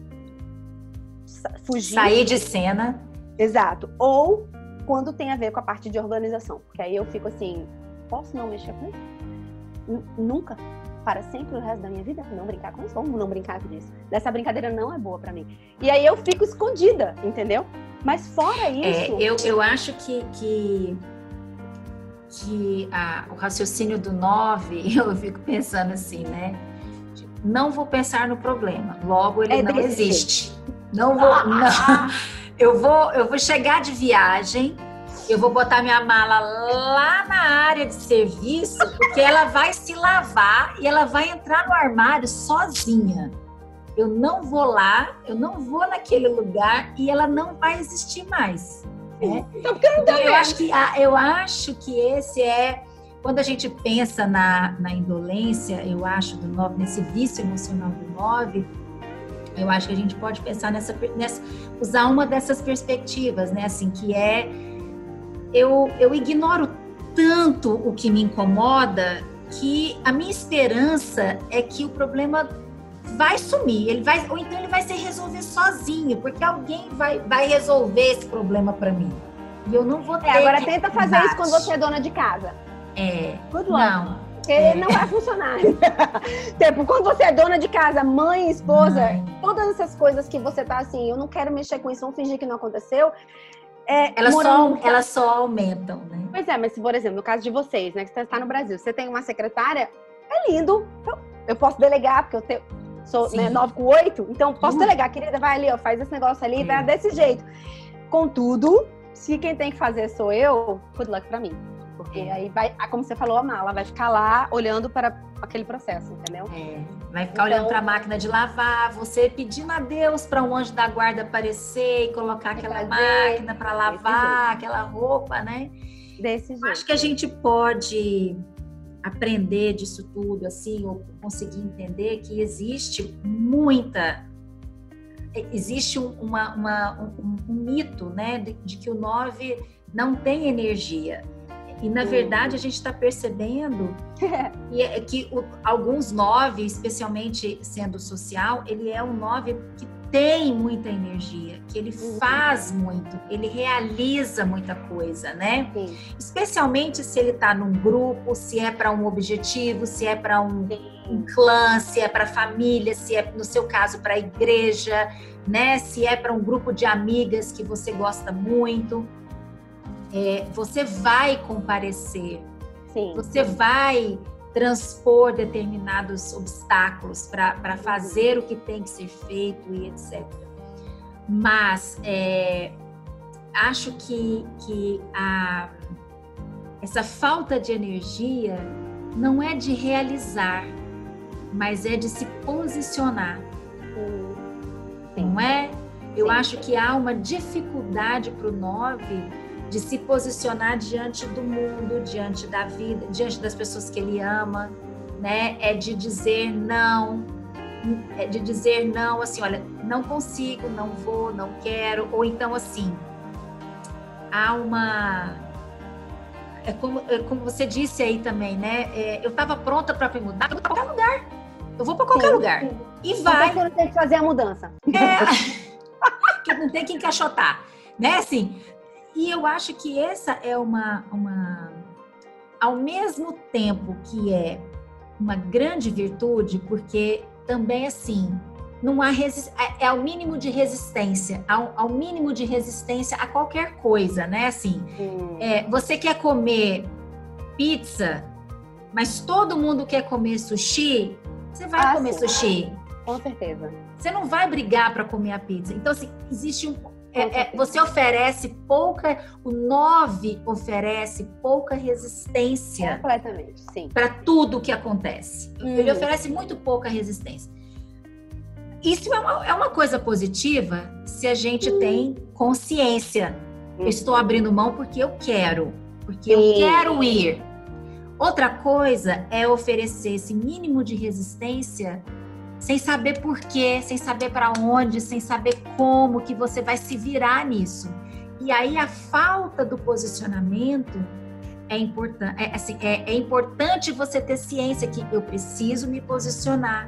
fugir.
Sair de cena.
Exato. Ou quando tem a ver com a parte de organização. Porque aí eu fico assim, posso não mexer com isso? Nunca. Para sempre o resto da minha vida, não brincar com isso, vamos não brincar disso. Dessa brincadeira não é boa pra mim. E aí eu fico escondida, entendeu? Mas fora isso...
Eu acho que o raciocínio do 9, eu fico pensando assim, né? Não vou pensar no problema, logo ele não existe. Não vou... Não. Eu vou chegar de viagem... Eu vou botar minha mala lá na área de serviço, porque ela vai se lavar e ela vai entrar no armário sozinha. Eu não vou lá, eu não vou naquele lugar e ela não vai existir mais. Né?
Então
eu acho que esse é... Quando a gente pensa na indolência, eu acho, do 9, nesse vício emocional do 9, eu acho que a gente pode pensar usar uma dessas perspectivas, né? Assim, que é... Eu ignoro tanto o que me incomoda que a minha esperança é que o problema vai sumir, ou então ele vai se resolver sozinho, porque alguém vai resolver esse problema para mim. E eu não vou ter...
Agora tenta fazer isso quando você é dona de casa.
Não.
Porque não vai funcionar. Tipo, quando você é dona de casa, mãe, esposa, todas essas coisas que você tá assim, eu não quero mexer com isso, vamos fingir que não aconteceu.
Elas só aumentam, né?
Pois é, mas por exemplo, no caso de vocês, né, que você está no Brasil, você tem uma secretária, é lindo, eu posso delegar, porque eu sou 9 com 8, então posso delegar, querida, vai ali, ó, faz esse negócio ali, vai desse jeito. Contudo, se quem tem que fazer sou eu, good luck pra mim. Porque aí vai, como você falou, a mala vai ficar lá olhando para aquele processo, entendeu?
Vai ficar olhando para a máquina de lavar, você pedindo a Deus para um anjo da guarda aparecer e colocar aquela máquina para lavar aquela roupa, né?
Desse jeito.
Acho que a gente pode aprender disso tudo, assim, ou conseguir entender que existe um mito, né, de que o 9 não tem energia. E, na verdade, a gente está percebendo que alguns 9, especialmente sendo social, ele é um 9 que tem muita energia, que ele faz muito, ele realiza muita coisa, né?
Sim.
Especialmente se ele está num grupo, se é para um objetivo, se é para um clã, se é para família, se é, no seu caso, para a igreja, né? Se é para um grupo de amigas que você gosta muito. Você vai comparecer, você vai transpor determinados obstáculos para fazer o que tem que ser feito e etc. Mas acho que essa falta de energia não é de realizar, mas é de se posicionar. Não é? Eu acho que há uma dificuldade para o 9 de se posicionar diante do mundo, diante da vida, diante das pessoas que ele ama, né? É de dizer não, assim, olha, não consigo, não vou, não quero, ou então assim, há uma... como você disse aí também, né? Eu estava pronta para me mudar, eu vou para qualquer lugar. Eu vou para qualquer lugar. E vai.
Então, tem que fazer a mudança.
Que não tem que encaixotar, né? Assim... E eu acho que essa é ao mesmo tempo que é uma grande virtude, porque também, assim, não há é ao mínimo de resistência, ao mínimo de resistência a qualquer coisa, né? Assim, você quer comer pizza, mas todo mundo quer comer sushi, você vai comer sushi.
Com certeza.
Você não vai brigar para comer a pizza. Então, assim, existe você oferece pouca, o 9 oferece pouca resistência.
Completamente, sim.
Para tudo que acontece. Ele oferece muito pouca resistência. Isso é uma coisa positiva se a gente tem consciência. Eu estou abrindo mão porque eu quero ir. Outra coisa é oferecer esse mínimo de resistência sem saber por quê, sem saber para onde, sem saber como que você vai se virar nisso. E aí a falta do posicionamento é importante. É importante você ter ciência que eu preciso me posicionar.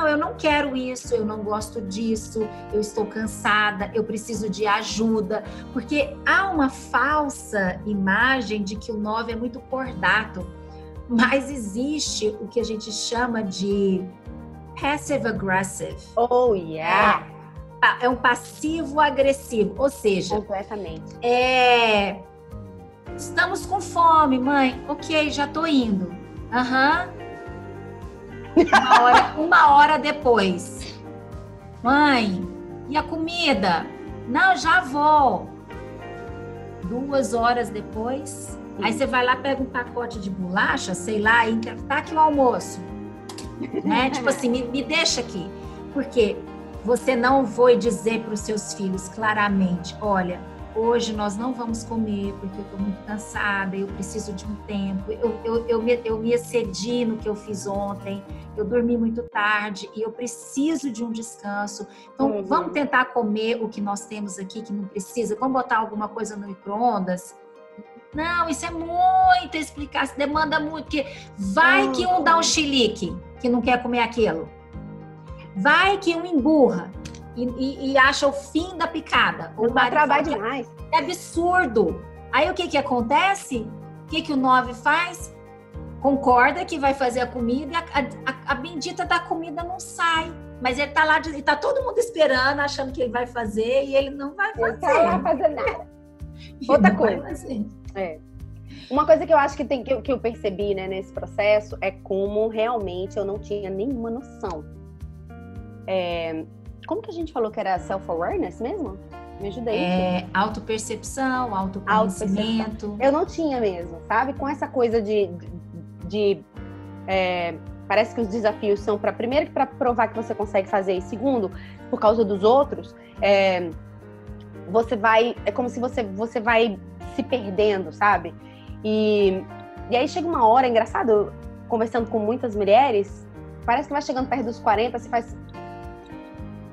Eu não quero isso, eu não gosto disso, eu estou cansada, eu preciso de ajuda. Porque há uma falsa imagem de que o 9 é muito cordato. Mas existe o que a gente chama de passive-aggressive.
Oh, yeah!
É um passivo-agressivo, ou seja...
Completamente.
Estamos com fome, mãe. Ok, já tô indo. Uma hora depois. Mãe, e a comida? Não, já vou. 2 horas depois... Aí você vai lá, pega um pacote de bolacha, sei lá, e tá aqui o almoço. Né? Tipo assim, me deixa aqui. Porque você não foi dizer para os seus filhos claramente, olha, hoje nós não vamos comer porque eu estou muito cansada, eu preciso de um tempo, eu me excedi no que eu fiz ontem, eu dormi muito tarde e eu preciso de um descanso. Então, vamos tentar comer o que nós temos aqui que não precisa, vamos botar alguma coisa no micro-ondas? Não, isso é muita explicação, demanda muito, porque vai que um dá um chilique, que não quer comer aquilo. Vai que um emburra e acha o fim da picada.
Não dá trabalho demais.
É absurdo. Aí o que acontece? O que o 9 faz? Concorda que vai fazer a comida e a bendita da comida não sai. Mas ele tá lá, e tá todo mundo esperando, achando que ele vai fazer e ele não vai fazer.
Ele tá lá fazendo nada. Outra coisa. Uma coisa que eu acho que eu percebi, né, nesse processo é como realmente eu não tinha nenhuma noção. Como que a gente falou que era self-awareness mesmo? Me ajuda aí.
Autopercepção, autoconhecimento.
Eu não tinha mesmo, sabe? Com essa coisa parece que os desafios são primeiro para provar que você consegue fazer, e segundo, por causa dos outros, é como se você vai se perdendo, sabe? E aí chega uma hora, é engraçado, conversando com muitas mulheres, parece que vai chegando perto dos 40, você faz...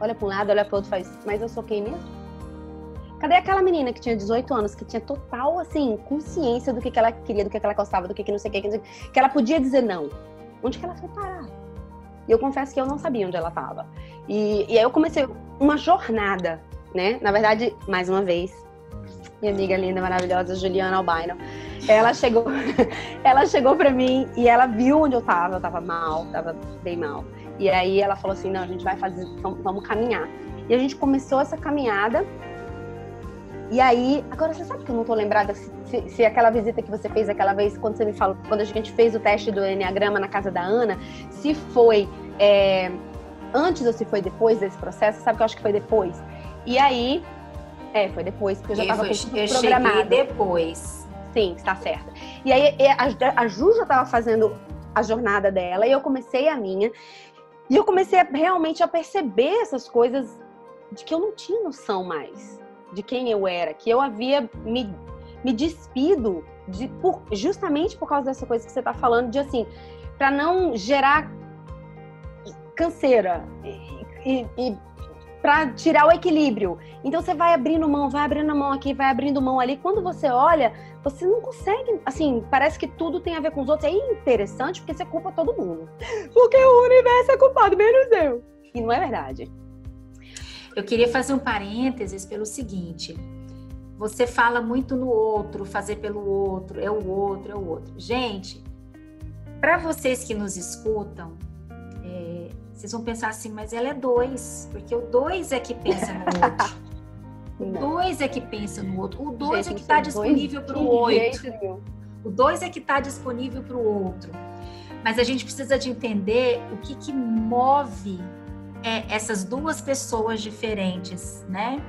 Olha para um lado, olha para o outro, faz... Mas eu sou quem mesmo? Cadê aquela menina que tinha 18 anos, que tinha total, assim, consciência do que ela queria, do que ela gostava, do que não sei o que ela podia dizer não? Onde que ela foi parar? E eu confesso que eu não sabia onde ela estava. E aí eu comecei uma jornada, né? Na verdade, mais uma vez, minha amiga linda, maravilhosa, Juliana Albino, ela chegou pra mim e ela viu onde eu tava mal, tava bem mal. E aí ela falou assim, não, a gente vai fazer, vamos caminhar. E a gente começou essa caminhada. E aí, agora você sabe que eu não tô lembrada se aquela visita que você fez aquela vez, quando você me falou, quando a gente fez o teste do Enneagrama na casa da Ana, se foi antes ou se foi depois desse processo, sabe que eu acho que foi depois. E aí, foi depois, porque eu já tava com tudo programado.
Eu cheguei depois.
Sim, está certa. E aí a Ju já tava fazendo a jornada dela e eu comecei a minha. E eu comecei realmente a perceber essas coisas de que eu não tinha noção mais de quem eu era, que eu havia me despido justamente por causa dessa coisa que você tá falando, de assim, para não gerar canseira e para tirar o equilíbrio. Então você vai abrindo mão aqui, vai abrindo mão ali. Quando você olha, você não consegue, assim, parece que tudo tem a ver com os outros. É interessante porque você culpa todo mundo. Porque o universo é culpado, menos eu. E não é verdade.
Eu queria fazer um parênteses pelo seguinte. Você fala muito no outro, fazer pelo outro, é o outro, é o outro. Gente, para vocês que nos escutam, vocês vão pensar assim, mas ela é 2, porque o 2 é que pensa no outro. O 2 é que pensa no outro. O 2 é que está disponível para o 8. O 2 é que está disponível para o outro. Mas a gente precisa de entender o que move essas duas pessoas diferentes, né?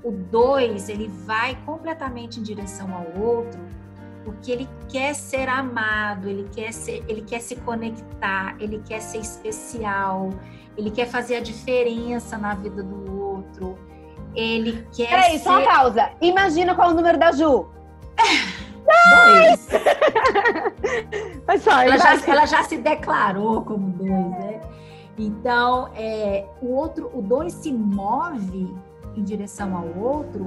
O 2, ele vai completamente em direção ao outro, porque ele quer ser amado, ele quer se conectar, ele quer ser especial, ele quer fazer a diferença na vida do outro, ele quer
Peraí, só uma pausa. Imagina qual é o número da Ju.
2. Ela já se declarou como 2, né? Então, o 2 se move em direção ao outro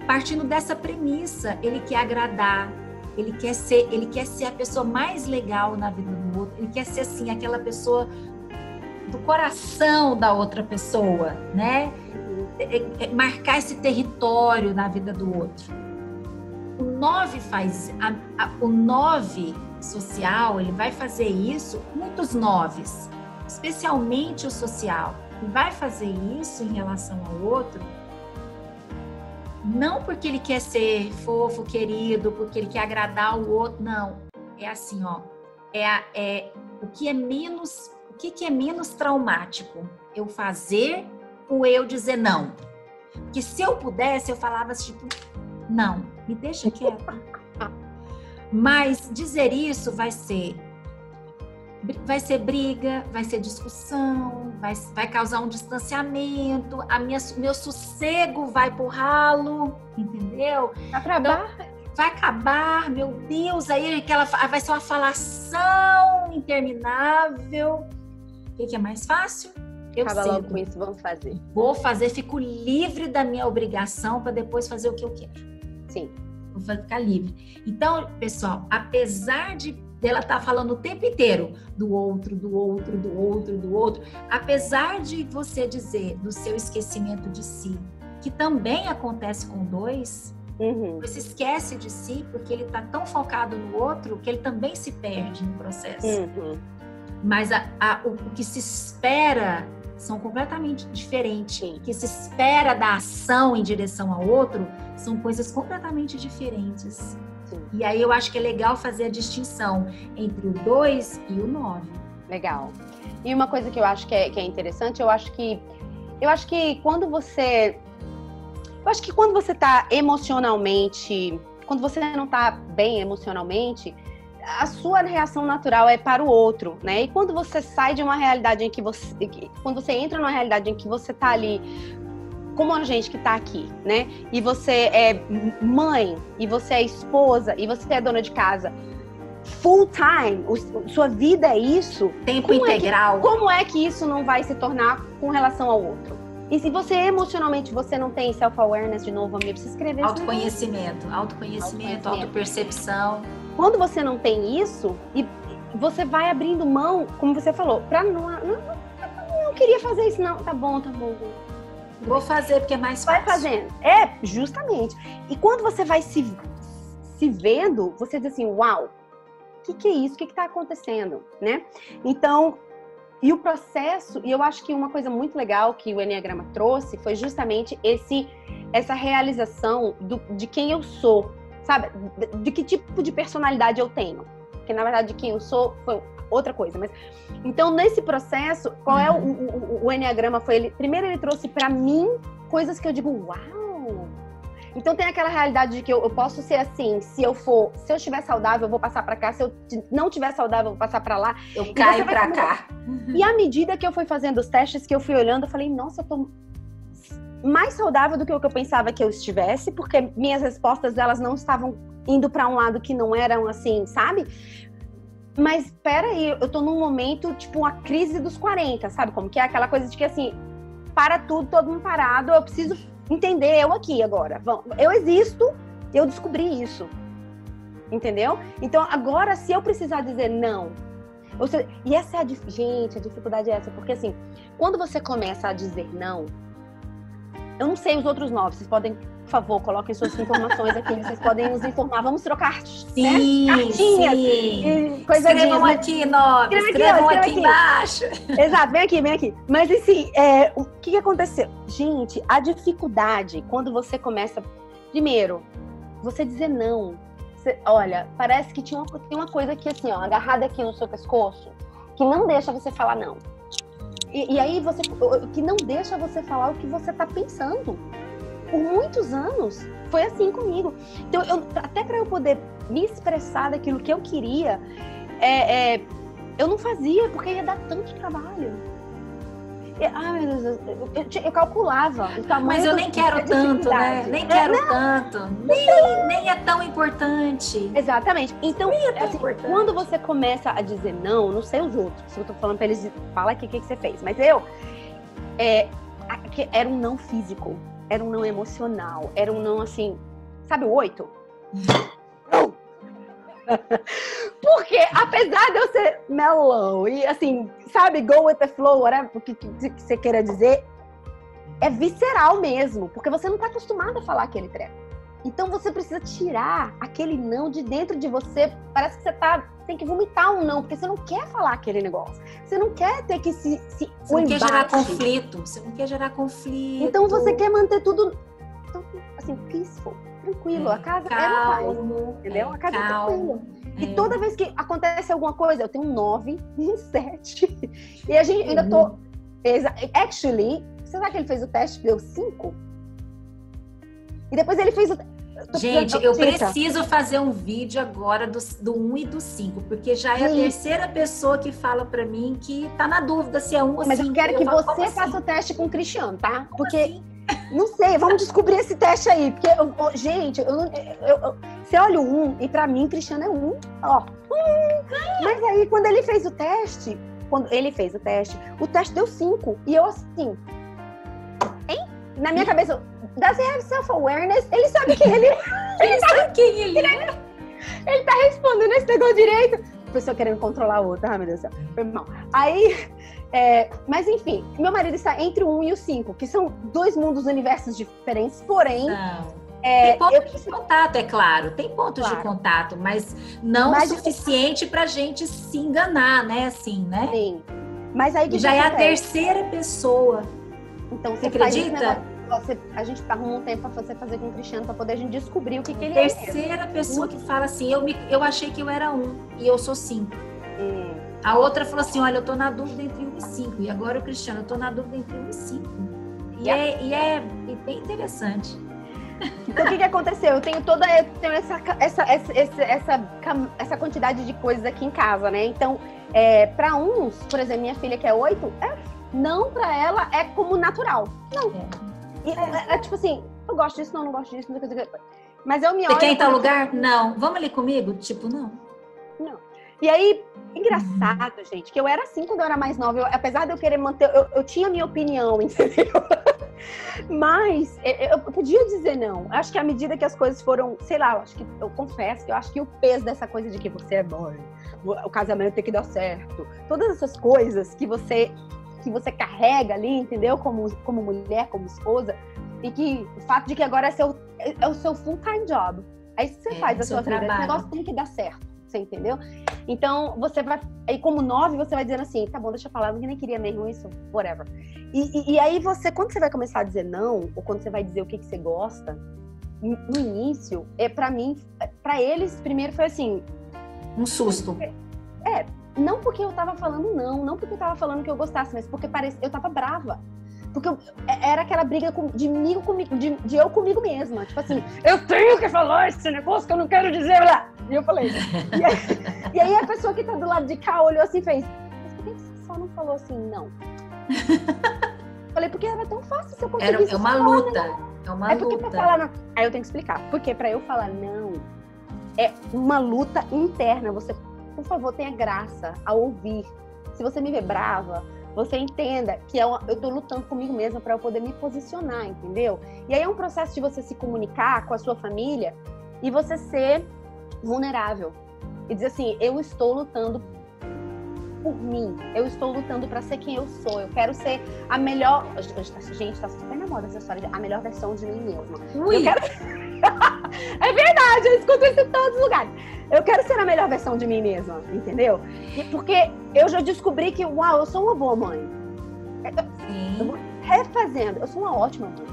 partindo dessa premissa. Ele quer agradar, ele quer ser a pessoa mais legal na vida do outro, ele quer ser, assim, aquela pessoa do coração da outra pessoa, né? Marcar esse território na vida do outro. O 9 faz... o 9 social, ele vai fazer isso, muitos 9s, especialmente o social, ele vai fazer isso em relação ao outro, não porque ele quer ser fofo, querido, porque ele quer agradar o outro, não. É assim, ó, o que é menos traumático? Eu fazer ou eu dizer não? Porque se eu pudesse, eu falava tipo, não, me deixa quieta. Mas dizer isso vai ser vai ser briga, vai ser discussão, vai causar um distanciamento, meu sossego vai pro ralo, entendeu? Vai acabar, meu Deus, aí vai ser uma falação interminável. O que é mais fácil?
Acaba logo com isso, vamos fazer.
Vou fazer, fico livre da minha obrigação para depois fazer o que eu quero.
Sim.
Vou ficar livre. Então, pessoal, apesar de ela estar falando o tempo inteiro do outro, apesar de você dizer do seu esquecimento de si, que também acontece com dois, você esquece de si porque ele está tão focado no outro que ele também se perde no processo. Mas o que se espera são completamente diferentes. O que se espera da ação em direção ao outro são coisas completamente diferentes. Sim. E aí eu acho que é legal fazer a distinção entre o 2 e o 9.
Legal. E uma coisa que eu acho que é interessante, eu acho que quando você tá emocionalmente, quando você não tá bem emocionalmente, a sua reação natural é para o outro, né? E quando você sai de uma realidade quando você entra numa realidade em que você tá ali, como a gente que tá aqui, né? E você é mãe, e você é esposa, e você é dona de casa, full time, sua vida é isso.
Tempo integral.
Como é que isso não vai se tornar com relação ao outro? E se você emocionalmente, você não tem self-awareness, de novo, amigo, precisa escrever.
Autoconhecimento, autopercepção.
Quando você não tem isso, e você vai abrindo mão, como você falou, pra não queria fazer isso, não. Tá bom.
Vou fazer porque é mais fácil.
Vai fazendo. Justamente. E quando você vai se vendo, você diz assim, uau, o que é isso? O que tá acontecendo, né? Então, e o processo, e eu acho que uma coisa muito legal que o Enneagrama trouxe foi justamente essa realização de quem eu sou, sabe? De que tipo de personalidade eu tenho. Porque, na verdade, de quem eu sou foi outra coisa. Mas então, nesse processo, qual é o Enneagrama? Primeiro ele trouxe pra mim coisas que eu digo, uau! Então tem aquela realidade de que eu posso ser assim, se eu estiver saudável, eu vou passar pra cá, se eu não estiver saudável, eu vou passar pra lá.
Eu caio pra cá.
E à medida que eu fui fazendo os testes, que eu fui olhando, eu falei, nossa, eu tô mais saudável do que o que eu pensava que eu estivesse, porque minhas respostas, elas não estavam indo pra um lado que não eram assim, sabe? Mas peraí, eu tô num momento, tipo, a crise dos 40, sabe como que é? Aquela coisa de que assim, para tudo, todo mundo parado, eu preciso entender eu aqui agora. Eu existo, eu descobri isso. Entendeu? Então, agora, se eu precisar dizer não... E essa é a dificuldade é essa. Porque, assim, quando você começa a dizer não... Eu não sei os outros 9. Vocês podem, por favor, coloquem suas informações aqui. Vocês podem nos informar. Vamos trocar,
sim,
né? Cartinhas.
Sim. Escrevam aqui, 9. Escrevam aqui embaixo.
Exato, vem aqui. Mas, assim, o que aconteceu? Gente, a dificuldade, quando você começa... Primeiro, você dizer não. Olha, parece que tem uma coisa aqui, assim, ó, agarrada aqui no seu pescoço, que não deixa você falar não. E aí, que não deixa você falar o que você tá pensando. Por muitos anos, foi assim comigo. Então, até para eu poder me expressar daquilo que eu queria, eu não fazia, porque ia dar tanto trabalho. Ai, meu Deus, eu calculava o tamanho.
Mas eu nem quero tanto, né? Nem quero tanto. Nem é tão importante.
Exatamente. Então, assim, quando você começa a dizer não sei os outros, se eu tô falando pra eles, fala aqui o que você fez. Mas era um não físico, era um não emocional, era um não assim, sabe o 8? Porque, apesar de eu ser mellow e, assim, sabe, go with the flow, whatever, o que você queira dizer, é visceral mesmo, porque você não tá acostumado a falar aquele treco. Então, você precisa tirar aquele não de dentro de você. Parece que você tem que vomitar um não, porque você não quer falar aquele negócio. Você não quer ter que se
Você não quer gerar conflito. Você não quer gerar conflito.
Então, você quer manter tudo, assim, peaceful. Tranquilo, a casa
calmo,
entendeu? A casa é tranquila. E toda vez que acontece alguma coisa, eu tenho um 9 e um 7. E a gente ainda tô... Actually, você sabe que ele fez o teste, deu 5? E depois ele fez
Gente, eu preciso fazer um vídeo agora do 1 e do 5, porque já é a terceira pessoa que fala pra mim que tá na dúvida se é 1 ou 5.
Mas eu quero que você faça o teste com o Cristiano, tá? Porque, não sei, vamos descobrir esse teste aí. Porque, gente, você olha o 1 e pra mim, Cristiano é 1, ó. Mas aí, quando ele fez o teste, o teste deu 5. E eu assim, hein? Na minha cabeça, does he have self-awareness? Ele sabe quem ele é.
Ele sabe quem ele é.
Ele tá respondendo esse negócio direito. A pessoa querendo controlar a outra, meu Deus do céu. Foi mal. Aí, mas enfim, meu marido está entre o 1 e o 5, que são dois mundos, universos diferentes, porém...
Tem ponto de contato, é claro. Tem pontos de contato, mas não o suficiente pra gente se enganar, né? Assim, né?
Sim. Mas aí que
já é a terceira pessoa.
Então,
você acredita?
A gente arruma um tempo pra você fazer com o Cristiano pra poder a gente descobrir o que ele
é. Terceira pessoa que fala assim, eu achei que eu era 1 e eu sou 5. A outra falou assim, olha, eu tô na dúvida entre 1 e 5. E agora o Cristiano, eu tô na dúvida entre 1 e 5. E é bem interessante.
Então, o que aconteceu? Eu tenho essa quantidade de coisas aqui em casa, né? Então, para uns, por exemplo, minha filha que é 8, não para ela é como natural. Não. É tipo assim, eu gosto disso, não gosto disso, não sei o que. Mas eu me olho...
Você quer ir em tal lugar? Não. Vamos ali comigo? Tipo, não.
Não. E aí, engraçado, gente, que eu era assim quando eu era mais nova. Apesar de eu querer manter... Eu tinha minha opinião, entendeu? Mas eu podia dizer não. Acho que à medida que as coisas foram, sei lá, eu confesso que eu acho que o peso dessa coisa de que você é mãe, o casamento tem que dar certo, todas essas coisas que você carrega ali, entendeu? Como mulher, como esposa, e que o fato de que agora é o seu full-time job. Aí você faz a sua vida, esse negócio tem que dar certo, você entendeu? Então, você vai... Aí, como 9, você vai dizendo assim, tá bom, deixa eu falar, eu nem queria mesmo isso, whatever. E aí, quando você vai começar a dizer não, ou quando você vai dizer o que você gosta, no início, pra eles, primeiro foi assim...
Um susto.
Não porque eu tava falando não porque eu tava falando que eu gostasse, mas porque eu tava brava. Porque era aquela briga de eu comigo mesma. Tipo assim, eu tenho que falar esse negócio que eu não quero dizer lá. E eu falei. E aí a pessoa que tá do lado de cá olhou assim e fez, mas por que você só não falou assim, não? Falei, porque era tão fácil se eu conseguisse.
É uma luta. É uma luta.
Porque pra falar não. Aí eu tenho que explicar. Porque pra eu falar não, é uma luta interna. Você, por favor, tenha graça ao ouvir. Se você me vê brava, você entenda que eu tô lutando comigo mesma para eu poder me posicionar, entendeu? E aí é um processo de você se comunicar com a sua família e você ser vulnerável. E dizer assim, eu estou lutando por mim. Eu estou lutando para ser quem eu sou. Eu quero ser a melhor... Gente, tá super na moda essa história de a melhor versão de mim mesma.
Ui!
É verdade, eu escuto isso em todos os lugares. Eu quero ser a melhor versão de mim mesma, entendeu? Porque eu já descobri que, uau, eu sou uma boa mãe. Eu vou refazendo. Eu sou uma ótima mãe.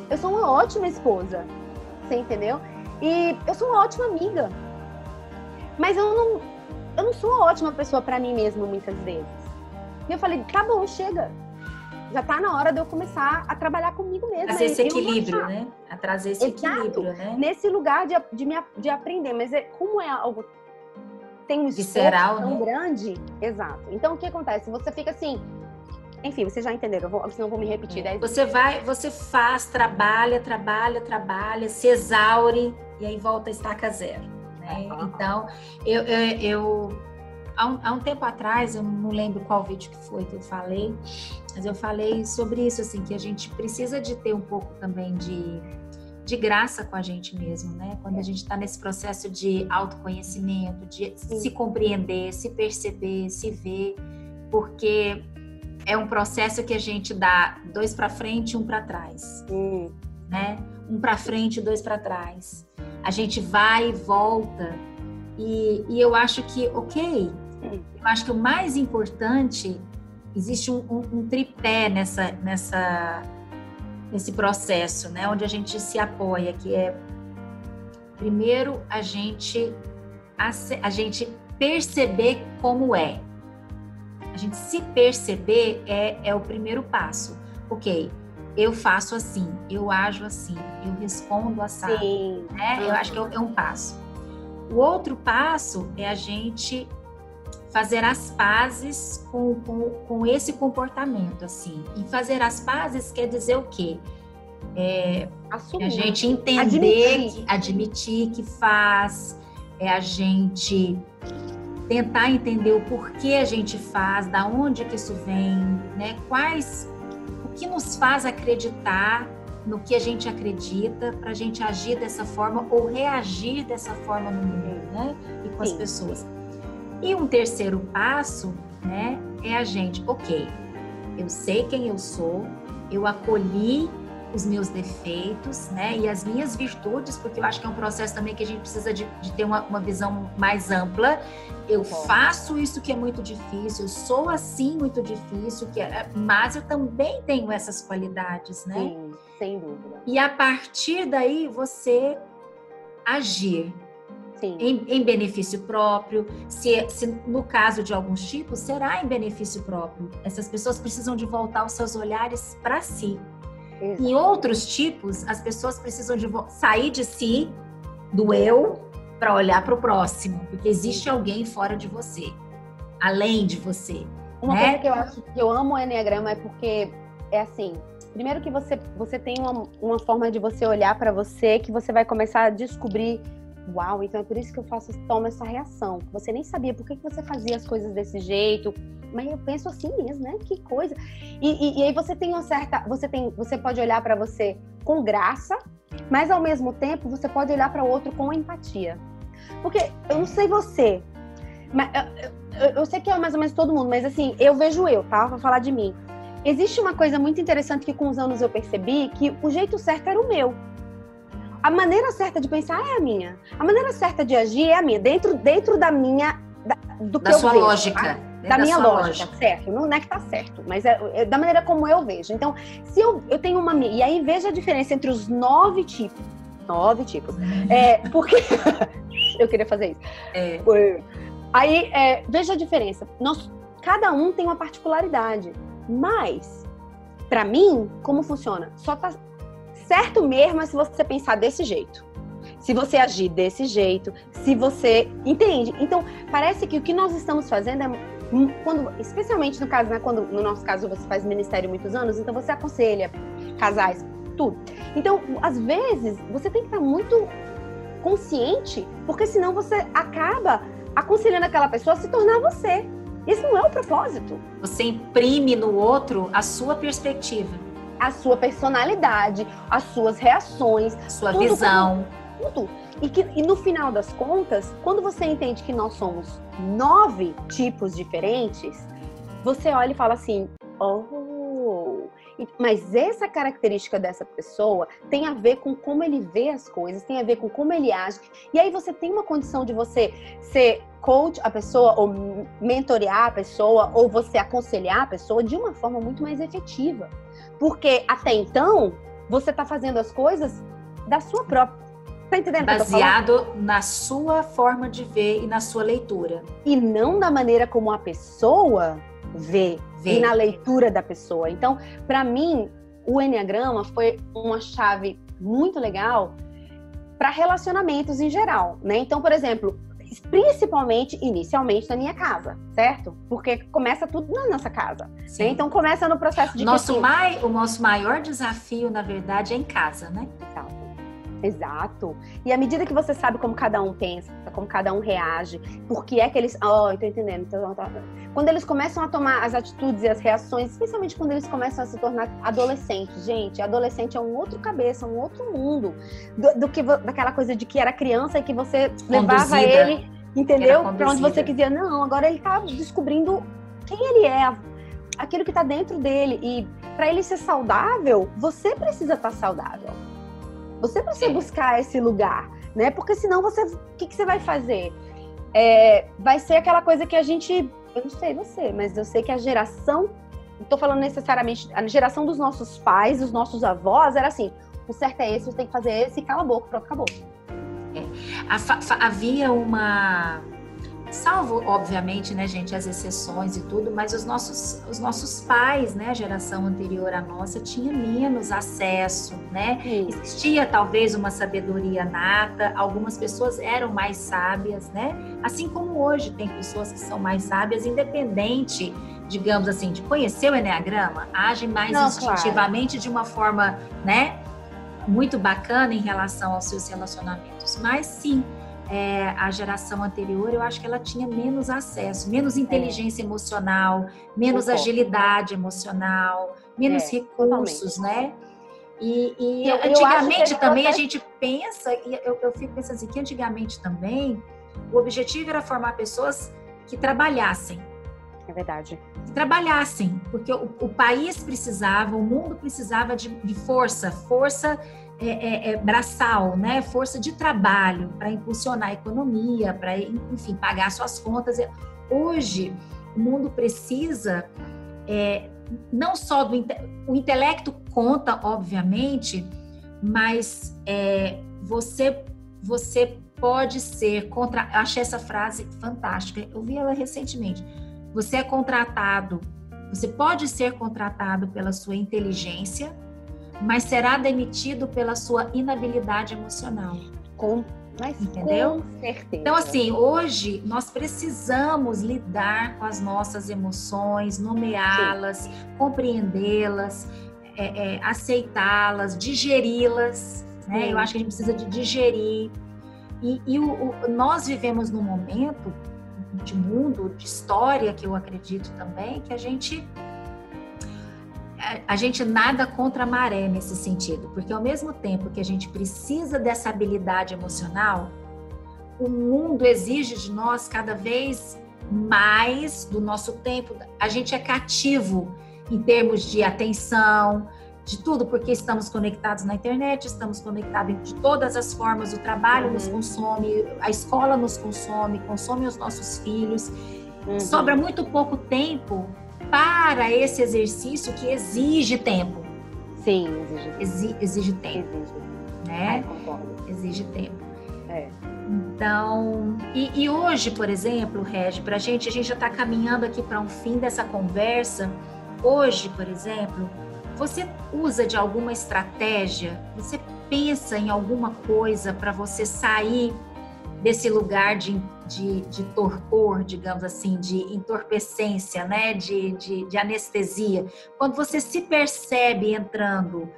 Eu sou uma ótima esposa. Você entendeu? E eu sou uma ótima amiga. Mas eu não sou uma ótima pessoa pra mim mesma, muitas vezes. E eu falei, tá bom, chega. Já tá na hora de eu começar a trabalhar comigo mesma.
Trazer esse equilíbrio, né? A trazer esse equilíbrio, né?
Nesse lugar de aprender. Mas como é algo... Tem um
visceral,
tão
né?
grande. Exato. Então, o que acontece? Você fica assim... Enfim, vocês já entenderam. Senão eu vou me repetir.
Você faz, trabalha, se exaure e aí volta a estaca zero, né? Então, há um tempo atrás, eu não lembro qual vídeo que foi que eu falei, mas eu falei sobre isso, assim, que a gente precisa de ter um pouco também de graça com a gente mesmo, né? Quando a gente está nesse processo de autoconhecimento, de se compreender, se perceber, se ver, porque é um processo que a gente dá 2 para frente e 1 para trás, né? 1 para frente e 2 para trás. A gente vai e volta e eu acho que, eu acho que o mais importante, existe um tripé nesse processo, né? Onde a gente se apoia, que é, primeiro, a gente perceber como é. A gente se perceber é o primeiro passo. Ok, eu faço assim, eu ajo assim, eu respondo assim,
Sim.
né? Eu acho que é um passo. O outro passo é a gente fazer as pazes com esse comportamento, assim. E fazer as pazes quer dizer o quê?
Assumir.
A gente entender, admitir que faz, a gente tentar entender o porquê a gente faz, da onde que isso vem, né? O que nos faz acreditar no que a gente acredita, para a gente agir dessa forma ou reagir dessa forma no mundo, né? E com as pessoas. E um terceiro passo, né, é a gente, ok, eu sei quem eu sou, eu acolhi os meus defeitos, né, e as minhas virtudes, porque eu acho que é um processo também que a gente precisa de ter uma visão mais ampla. Eu faço isso que é muito difícil, eu sou assim muito difícil, mas eu também tenho essas qualidades, né?
Sim, sem dúvida.
E a partir daí você agir. Em benefício próprio, se no caso de alguns tipos, será em benefício próprio. Essas pessoas precisam de voltar os seus olhares para si. Exato. Em outros tipos, as pessoas precisam de sair de si, do eu, para olhar para o próximo, porque existe alguém fora de você, além de você.
Uma coisa que eu acho que eu amo o Enneagrama é porque é assim, primeiro que você tem uma forma de você olhar para você que você vai começar a descobrir. Uau, então é por isso que eu tomo essa reação. Você nem sabia por que você fazia as coisas desse jeito, mas eu penso assim mesmo, né? Que coisa. E aí você tem você pode olhar para você com graça, mas ao mesmo tempo você pode olhar para o outro com empatia. Porque eu não sei você, mas eu sei que é mais ou menos todo mundo, mas assim, eu vejo tá? Vou falar de mim. Existe uma coisa muito interessante que com os anos eu percebi que o jeito certo era o meu. A maneira certa de pensar é a minha. A maneira certa de agir é a minha. Dentro da minha... do que
da
eu
sua
vejo,
lógica.
Tá? Da minha lógica, certo. Não é que tá certo, mas é da maneira como eu vejo. Então, se eu tenho uma... E aí, veja a diferença entre os 9 tipos. 9 tipos. Porque... eu queria fazer isso. Aí, veja a diferença. Cada um tem uma particularidade. Mas, pra mim, como funciona? Só tá... certo mesmo é se você pensar desse jeito, se você agir desse jeito, se você... Entende? Então, parece que o que nós estamos fazendo é... especialmente no caso, né, quando no nosso caso você faz ministério há muitos anos, então você aconselha casais, tudo. Então, às vezes, você tem que estar muito consciente, porque senão você acaba aconselhando aquela pessoa a se tornar você. Esse não é o propósito.
Você imprime no outro a sua perspectiva.
A sua personalidade, as suas reações,
sua visão.
Tudo. E no final das contas, quando você entende que nós somos 9 tipos diferentes, você olha e fala assim, mas essa característica dessa pessoa tem a ver com como ele vê as coisas, tem a ver com como ele age. E aí você tem uma condição de você ser coach a pessoa, ou mentorear a pessoa, ou você aconselhar a pessoa de uma forma muito mais efetiva. Porque até então, você está fazendo as coisas da sua própria... Tá entendendo?
Baseado na sua forma de ver e na sua leitura.
E não da maneira como a pessoa vê. E na leitura da pessoa. Então, para mim, o Enneagrama foi uma chave muito legal para relacionamentos em geral, né? Então, por exemplo, principalmente, inicialmente, na minha casa, certo? Porque começa tudo na nossa casa. Né? Então, começa no processo de...
O nosso maior desafio, na verdade, é em casa, né?
Exato. E à medida que você sabe como cada um pensa, como cada um reage, por que é que eles... eu tô entendendo. Quando eles começam a tomar as atitudes e as reações, especialmente quando eles começam a se tornar adolescentes. Gente, adolescente é um outro cabeça, um outro mundo. Daquela coisa de que era criança e que você levava ele, entendeu? Pra onde você quiser. Não, agora ele tá descobrindo quem ele é, aquilo que tá dentro dele. E pra ele ser saudável, você precisa estar saudável. Você precisa buscar esse lugar, né? Porque senão o que você vai fazer? Vai ser aquela coisa que a gente... Eu não sei você, mas eu sei que a geração... Não tô falando necessariamente... A geração dos nossos pais, dos nossos avós, era assim, o certo é esse, você tem que fazer esse, e cala a boca, pronto, acabou.
Havia uma... salvo, obviamente, né, gente, as exceções e tudo, mas os nossos pais, né, a geração anterior à nossa, tinha menos acesso, né? Existia talvez uma sabedoria nata, algumas pessoas eram mais sábias, né? Assim como hoje tem pessoas que são mais sábias, independente, digamos assim, de conhecer o Enneagrama, agem mais instintivamente, claro, de uma forma, né, muito bacana em relação aos seus relacionamentos. Mas sim, a geração anterior, eu acho que ela tinha menos acesso, menos inteligência emocional, menos agilidade emocional, menos recursos, totalmente, né? E antigamente também a gente pensa, e eu fico pensando assim, que antigamente também o objetivo era formar pessoas que trabalhassem.
É verdade.
Que trabalhassem, porque o país precisava, o mundo precisava de força braçal, né? Força de trabalho para impulsionar a economia, para, enfim, pagar suas contas. Hoje, o mundo precisa não só o intelecto conta, obviamente, mas você pode ser eu achei essa frase fantástica, eu vi ela recentemente. Você pode ser contratado pela sua inteligência, mas será demitido pela sua inabilidade emocional. Entendeu?
Com certeza.
Então, assim, hoje nós precisamos lidar com as nossas emoções, nomeá-las, compreendê-las, aceitá-las, digeri-las, né? Eu acho que a gente precisa de digerir. Nós vivemos num momento de mundo, de história, que eu acredito também, que a gente nada contra a maré nesse sentido, porque ao mesmo tempo que a gente precisa dessa habilidade emocional, o mundo exige de nós cada vez mais do nosso tempo. A gente é cativo em termos de atenção, de tudo, porque estamos conectados na internet, estamos conectados de todas as formas, o trabalho nos consome, a escola nos consome os nossos filhos. Sobra muito pouco tempo para esse exercício que exige tempo.
Sim,
exige tempo. Né? Exige tempo. Então, e hoje, por exemplo, Regi, a gente já está caminhando aqui para um fim dessa conversa. Hoje, por exemplo, você usa de alguma estratégia? Você pensa em alguma coisa para você sair desse lugar de torpor, digamos assim, de entorpecência, né? de anestesia? Quando você se percebe entrando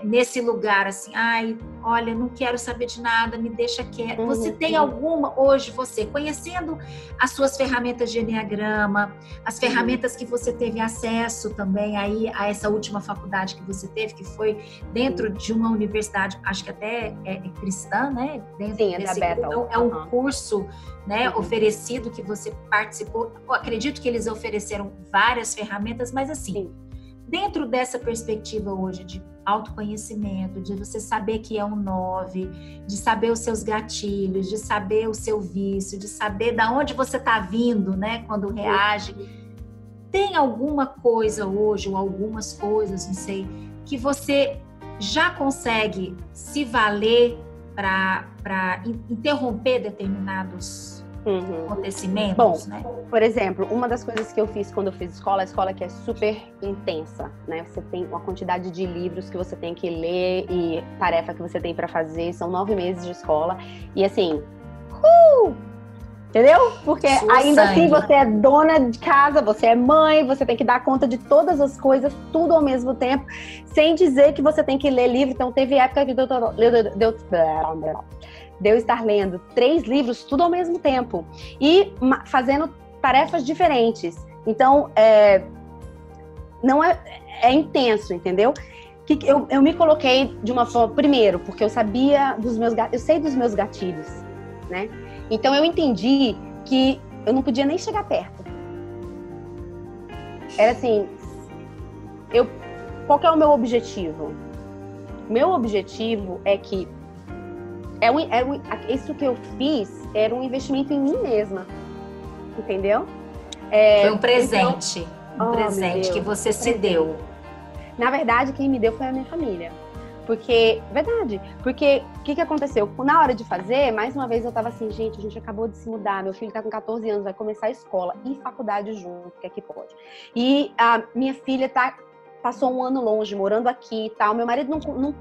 nesse lugar assim, ai, olha, não quero saber de nada, me deixa quieto. Você tem alguma, hoje, você, conhecendo as suas ferramentas de Enneagrama, as ferramentas que você teve acesso também aí a essa última faculdade que você teve, que foi dentro de uma universidade, acho que até cristã, né?
Sim, é da Bethel.
É um curso, né, oferecido, que você participou. Eu acredito que eles ofereceram várias ferramentas, mas assim, dentro dessa perspectiva hoje de autoconhecimento, de você saber que é um 9, de saber os seus gatilhos, de saber o seu vício, de saber de onde você está vindo, né, quando reage. Tem alguma coisa hoje, ou algumas coisas, não sei, que você já consegue se valer para interromper determinados acontecimentos,
bom,
né?
Por exemplo, uma das coisas que eu fiz quando eu fiz escola, a escola que é super intensa, né? Você tem uma quantidade de livros que você tem que ler e tarefa que você tem para fazer, são 9 meses de escola, e assim, entendeu? Porque ainda assim você é dona de casa, você é mãe, você tem que dar conta de todas as coisas, tudo ao mesmo tempo, sem dizer que você tem que ler livro. Então teve época que eu estar lendo 3 livros tudo ao mesmo tempo e fazendo tarefas diferentes. Então, não é intenso, entendeu? Eu me coloquei de uma forma, primeiro, porque eu sabia eu sei dos meus gatilhos, né? Então eu entendi que eu não podia nem chegar perto. Era assim, qual que é o meu objetivo? Meu objetivo é que isso que eu fiz era um investimento em mim mesma, entendeu?
Foi um presente, presente que você se deu.
Na verdade, quem me deu foi a minha família, Porque, verdade, porque o que aconteceu? Na hora de fazer, mais uma vez eu tava assim, gente, a gente acabou de se mudar, meu filho tá com 14 anos, vai começar a escola e faculdade junto, que é que pode. E a minha filha passou um ano longe, morando aqui e tal. Meu marido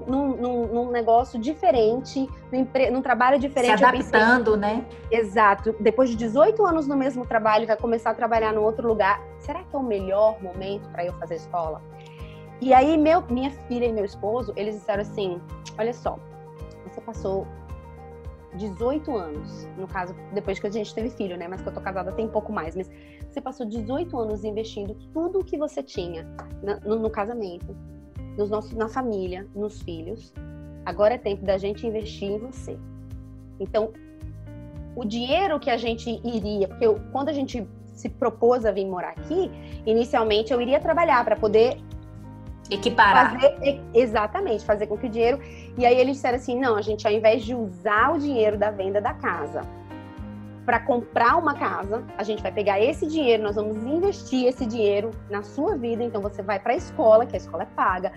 num negócio diferente, num trabalho diferente.
Se adaptando, né?
Exato. Depois de 18 anos no mesmo trabalho, vai começar a trabalhar num outro lugar. Será que é o melhor momento para eu fazer escola? E aí, minha filha e meu esposo, eles disseram assim, olha só, você passou 18 anos, no caso, depois que a gente teve filho, né? Mas que eu tô casada tem pouco mais, mas você passou 18 anos investindo tudo o que você tinha no casamento, na família, nos filhos. Agora é tempo da gente investir em você. Então, o dinheiro que a gente iria... Porque quando a gente se propôs a vir morar aqui, inicialmente eu iria trabalhar para poder...
Equiparar.
Exatamente, fazer com que o dinheiro... E aí eles disseram assim, não, a gente ao invés de usar o dinheiro da venda da casa para comprar uma casa, a gente vai pegar esse dinheiro, nós vamos investir esse dinheiro na sua vida, então você vai para a escola, que a escola é paga,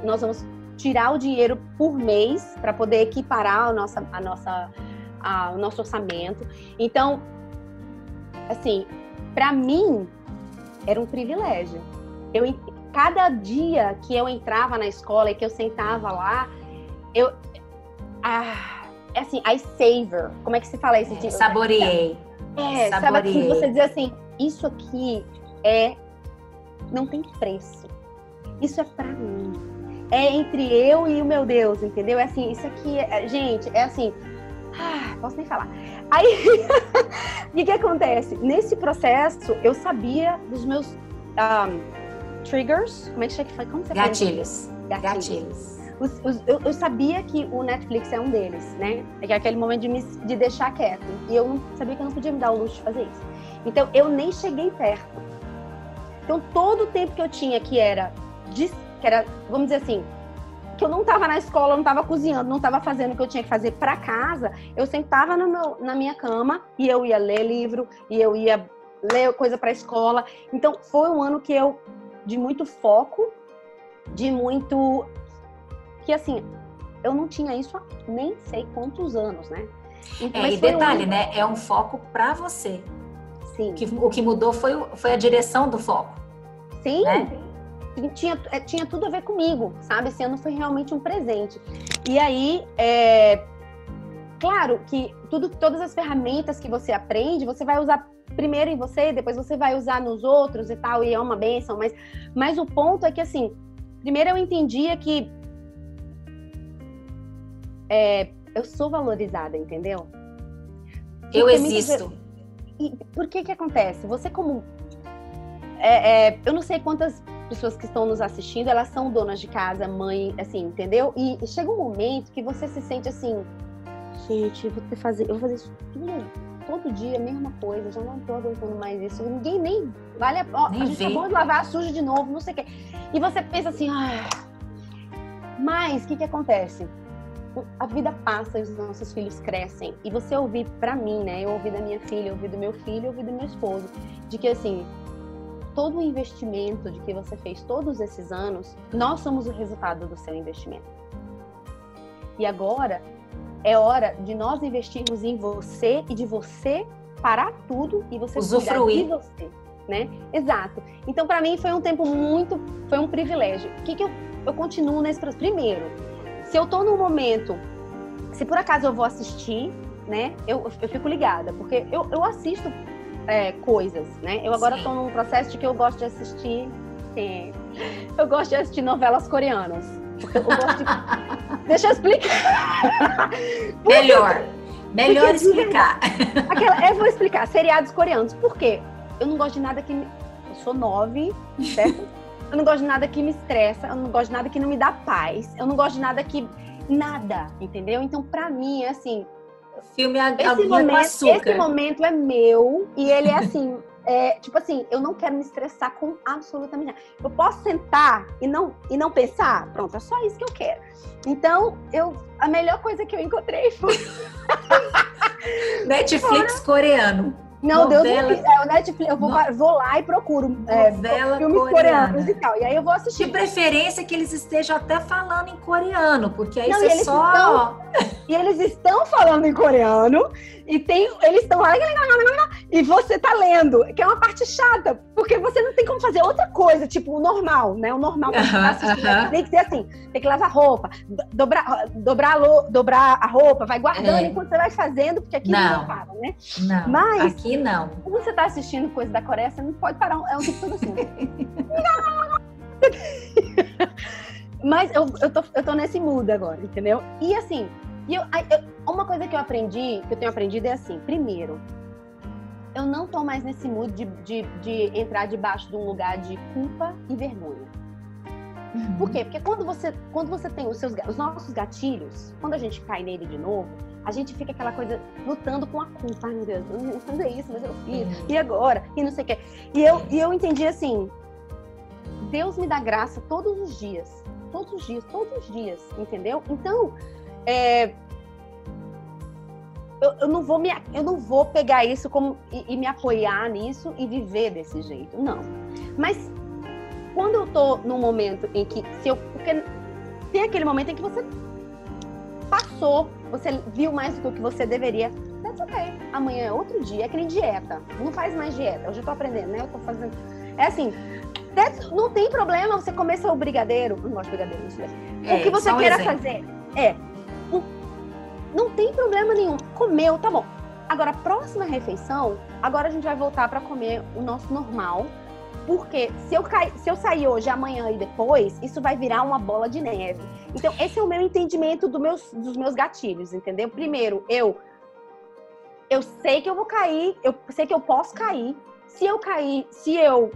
nós vamos tirar o dinheiro por mês para poder equiparar o nosso orçamento. Então, assim, para mim, era um privilégio. Cada dia que eu entrava na escola e que eu sentava lá, assim, I savor. Como é que se fala isso?
Saboreei.
Sabe assim, você dizer assim, isso aqui não tem preço. Isso é pra mim. É entre eu e o meu Deus, entendeu? É assim, isso aqui, gente, é assim, posso nem falar. Aí, o que acontece? Nesse processo, eu sabia dos meus triggers, como é que chama? Como você
Gatilhos.
Eu sabia que o Netflix é um deles, né? É aquele momento de deixar quieto. E eu sabia que eu não podia me dar o luxo de fazer isso. Então, eu nem cheguei perto. Então, todo o tempo que eu tinha que era, vamos dizer assim, que eu não estava na escola, não estava cozinhando, não estava fazendo o que eu tinha que fazer para casa, eu sentava na minha cama e eu ia ler livro, e eu ia ler coisa para a escola. Então, foi um ano de muito foco, de muito... Que assim, eu não tinha isso há nem sei quantos anos, né?
Então, e detalhe, né? É um foco para você.
Sim.
O que mudou foi a direção do foco.
Sim.
Né?
Tinha tudo a ver comigo, sabe? Esse ano foi realmente um presente. E aí, claro que todas as ferramentas que você aprende, você vai usar primeiro em você, depois você vai usar nos outros e tal, e é uma bênção. Mas o ponto é que, assim, primeiro eu entendia que eu sou valorizada, entendeu?
Eu existo.
E por que acontece? Você como... eu não sei quantas pessoas que estão nos assistindo, elas são donas de casa, mãe, assim, entendeu? E chega um momento que você se sente assim, gente, eu vou fazer isso tudo, todo dia, a mesma coisa, já não tô aguentando mais isso. Ninguém nem vale a gente acabou de lavar sujo de novo, não sei o quê. E você pensa assim, mas o que acontece? A vida passa e os nossos filhos crescem. E você ouvir pra mim, né? Eu ouvi da minha filha, eu ouvi do meu filho, eu ouvi do meu esposo, de que assim, todo o investimento de que você fez todos esses anos, nós somos o resultado do seu investimento. E agora é hora de nós investirmos em você e de você parar tudo e você
usufruir
cuidar de você, né? Exato. Então, pra mim foi um tempo foi um privilégio. O que eu continuo nesse processo? Primeiro, se eu tô num momento, se por acaso eu vou assistir, né, eu fico ligada, porque eu assisto coisas, né? Eu agora tô num processo de que eu gosto de assistir, eu gosto de assistir novelas coreanas. Porque eu gosto de... Deixa eu explicar.
Melhor explicar.
Eu vou explicar, seriados coreanos. Por quê? Eu não gosto de nada que Eu sou 9, certo? Eu não gosto de nada que me estressa, eu não gosto de nada que não me dá paz, eu não gosto de nada que... Nada, entendeu? Então, pra mim, é assim...
Filme com açúcar.
Esse momento é meu e ele é assim... tipo assim, eu não quero me estressar com absolutamente nada. Eu posso sentar e não pensar? Pronto, é só isso que eu quero. Então, a melhor coisa que eu encontrei foi...
Netflix coreano.
Não, Deus me livre. O Netflix, eu vou lá e procuro filmes coreanos e tal. E aí eu vou assistir.
De preferência que eles estejam até falando em coreano, porque aí você só...
E eles estão falando em coreano, e eles estão lá, e você tá lendo, que é uma parte chata, porque você não tem como fazer outra coisa, tipo o normal, né? O normal pra você tá assistindo tem que ser assim, tem que lavar roupa, dobrar a roupa, vai guardando enquanto você vai fazendo, porque aqui não para, né?
Não, mas aqui não.
Quando você tá assistindo coisa da Coreia, você não pode parar, é um tipo tudo assim. Mas eu tô nesse mood agora, entendeu? E assim, uma coisa que eu tenho aprendido é assim, primeiro, eu não tô mais nesse mood de entrar debaixo de um lugar de culpa e vergonha. Uhum. Por quê? Porque quando você tem os nossos gatilhos, quando a gente cai nele de novo, a gente fica aquela coisa lutando com a culpa. Ai, meu Deus, eu não fazer isso, mas eu fiz. E agora? E não sei o quê. E eu entendi assim, Deus me dá graça todos os dias. Todos os dias, entendeu? Então, eu não vou pegar isso como e me apoiar nisso e viver desse jeito, não. Mas quando eu tô num momento em que porque tem aquele momento em que você passou, você viu mais do que você deveria. That's okay. Amanhã é outro dia, é que nem dieta. Não faz mais dieta. Hoje eu tô aprendendo, né? Eu tô fazendo. É assim, não tem problema você comer seu brigadeiro. Eu não gosto de brigadeiro, não sei. O que você queira fazer. Não tem problema nenhum. Comeu, tá bom. Agora, a próxima refeição, agora a gente vai voltar pra comer o nosso normal. Porque se eu sair hoje, amanhã e depois, isso vai virar uma bola de neve. Então, esse é o meu entendimento dos meus gatilhos, entendeu? Primeiro, eu sei que eu vou cair, eu sei que eu posso cair. Se eu cair, se eu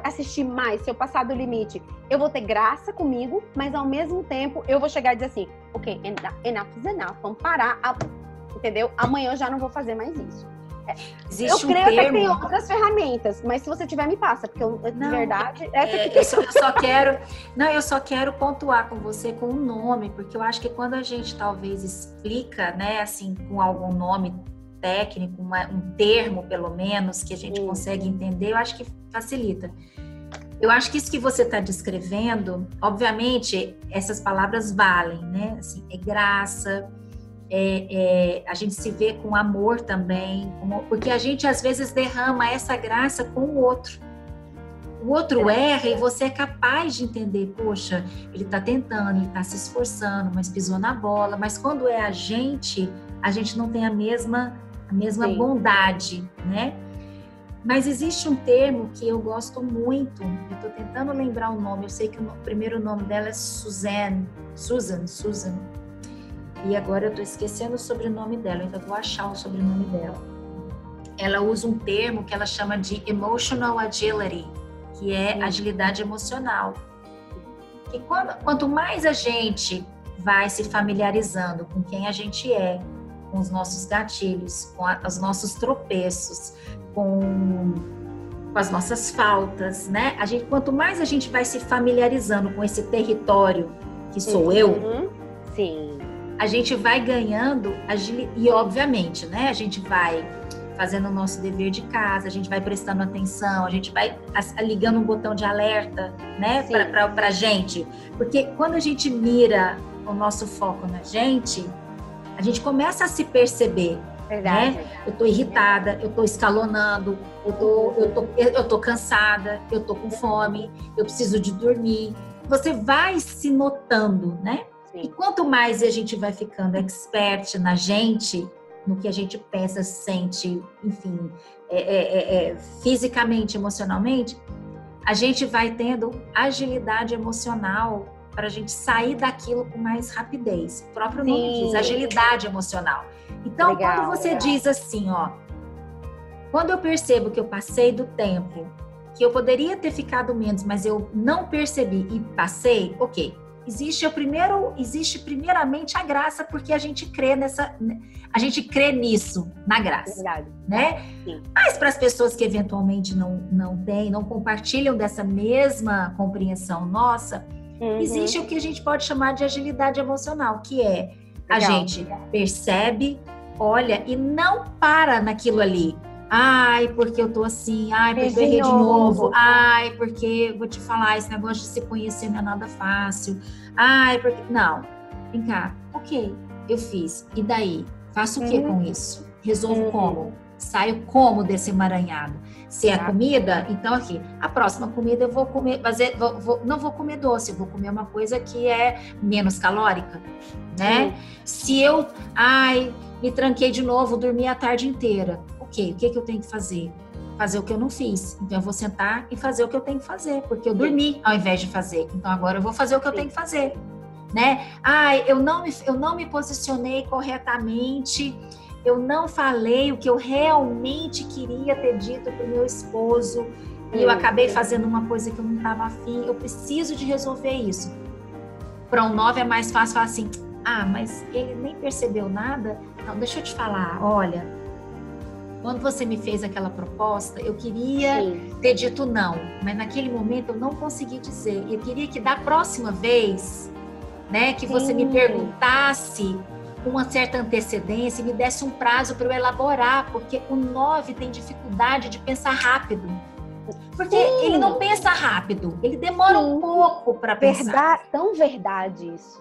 assistir mais, se eu passar do limite, eu vou ter graça comigo, mas ao mesmo tempo eu vou chegar e dizer assim, ok, enough is enough, vamos parar, entendeu? Amanhã eu já não vou fazer mais isso. Eu creio até que tem outras ferramentas, mas se você tiver, me passa, porque de verdade,
eu só quero pontuar com você com um nome, porque eu acho que quando a gente talvez explica, né, assim, com algum nome técnico, um termo pelo menos, que a gente consegue entender, eu acho que facilita. Eu acho que isso que você está descrevendo, obviamente, essas palavras valem, né? Assim, é graça, a gente se vê com amor também, porque a gente às vezes derrama essa graça com o outro. O outro erra e você é capaz de entender, poxa, ele está tentando, ele está se esforçando, mas pisou na bola. Mas quando é a gente não tem a mesma bondade, né? Mas existe um termo que eu gosto muito, eu estou tentando lembrar o nome, eu sei que o primeiro nome dela é Susan, e agora eu estou esquecendo o sobrenome dela, eu ainda vou achar o sobrenome dela. Ela usa um termo que ela chama de emotional agility, que é agilidade emocional. E quanto mais a gente vai se familiarizando com quem a gente é, com os nossos gatilhos, com os nossos tropeços, com as nossas faltas, né? Quanto mais a gente vai se familiarizando com esse território que sou eu,
sim,
a gente vai ganhando e obviamente, né? A gente vai fazendo o nosso dever de casa, a gente vai prestando atenção, a gente vai ligando um botão de alerta, né? Pra gente, porque quando a gente mira o nosso foco na gente, a gente começa a se perceber.
Verdade.
Né? Eu tô irritada, eu tô escalonando, eu tô cansada, eu tô com fome, eu preciso de dormir. Você vai se notando, né? Sim. E quanto mais a gente vai ficando expert na gente, no que a gente pensa, sente, enfim, fisicamente, emocionalmente, a gente vai tendo agilidade emocional para a gente sair daquilo com mais rapidez. O próprio nome diz, agilidade emocional. Então, quando você diz assim, ó, quando eu percebo que eu passei do tempo, que eu poderia ter ficado menos, mas eu não percebi e passei, ok. Existe primeiramente a graça, porque a gente crê nisso, na graça.
Verdade.
Né?
Sim.
Mas para as pessoas que eventualmente não compartilham dessa mesma compreensão nossa, existe o que a gente pode chamar de agilidade emocional, que a gente percebe, olha e não para naquilo ali. Ai, porque eu tô assim. Ai, porque eu errei de novo. Ai, porque, vou te falar, esse negócio de se conhecer não é nada fácil. Ai, porque... Não, vem cá. Ok, eu fiz. E daí? Faço o que com isso? Resolvo como? Saio como desse emaranhado? Se é comida, então aqui, a próxima comida eu vou comer, não vou comer doce, eu vou comer uma coisa que é menos calórica, né? Se eu, me tranquei de novo, dormi a tarde inteira. Ok, o que eu tenho que fazer? Fazer o que eu não fiz. Então eu vou sentar e fazer o que eu tenho que fazer, porque eu dormi ao invés de fazer. Então agora eu vou fazer o que eu tenho que fazer, né? Eu não me posicionei corretamente. Eu não falei o que eu realmente queria ter dito para o meu esposo e eu acabei fazendo uma coisa que eu não estava afim. Eu preciso de resolver isso. Para um 9 é mais fácil falar assim, mas ele nem percebeu nada? Não, deixa eu te falar, olha, quando você me fez aquela proposta, eu queria ter dito não, mas naquele momento eu não consegui dizer. Eu queria que da próxima vez, né, que você me perguntasse com uma certa antecedência e me desse um prazo para eu elaborar, porque o 9 tem dificuldade de pensar rápido. Porque ele não pensa rápido, ele demora um pouco para pensar.
Tão verdade isso.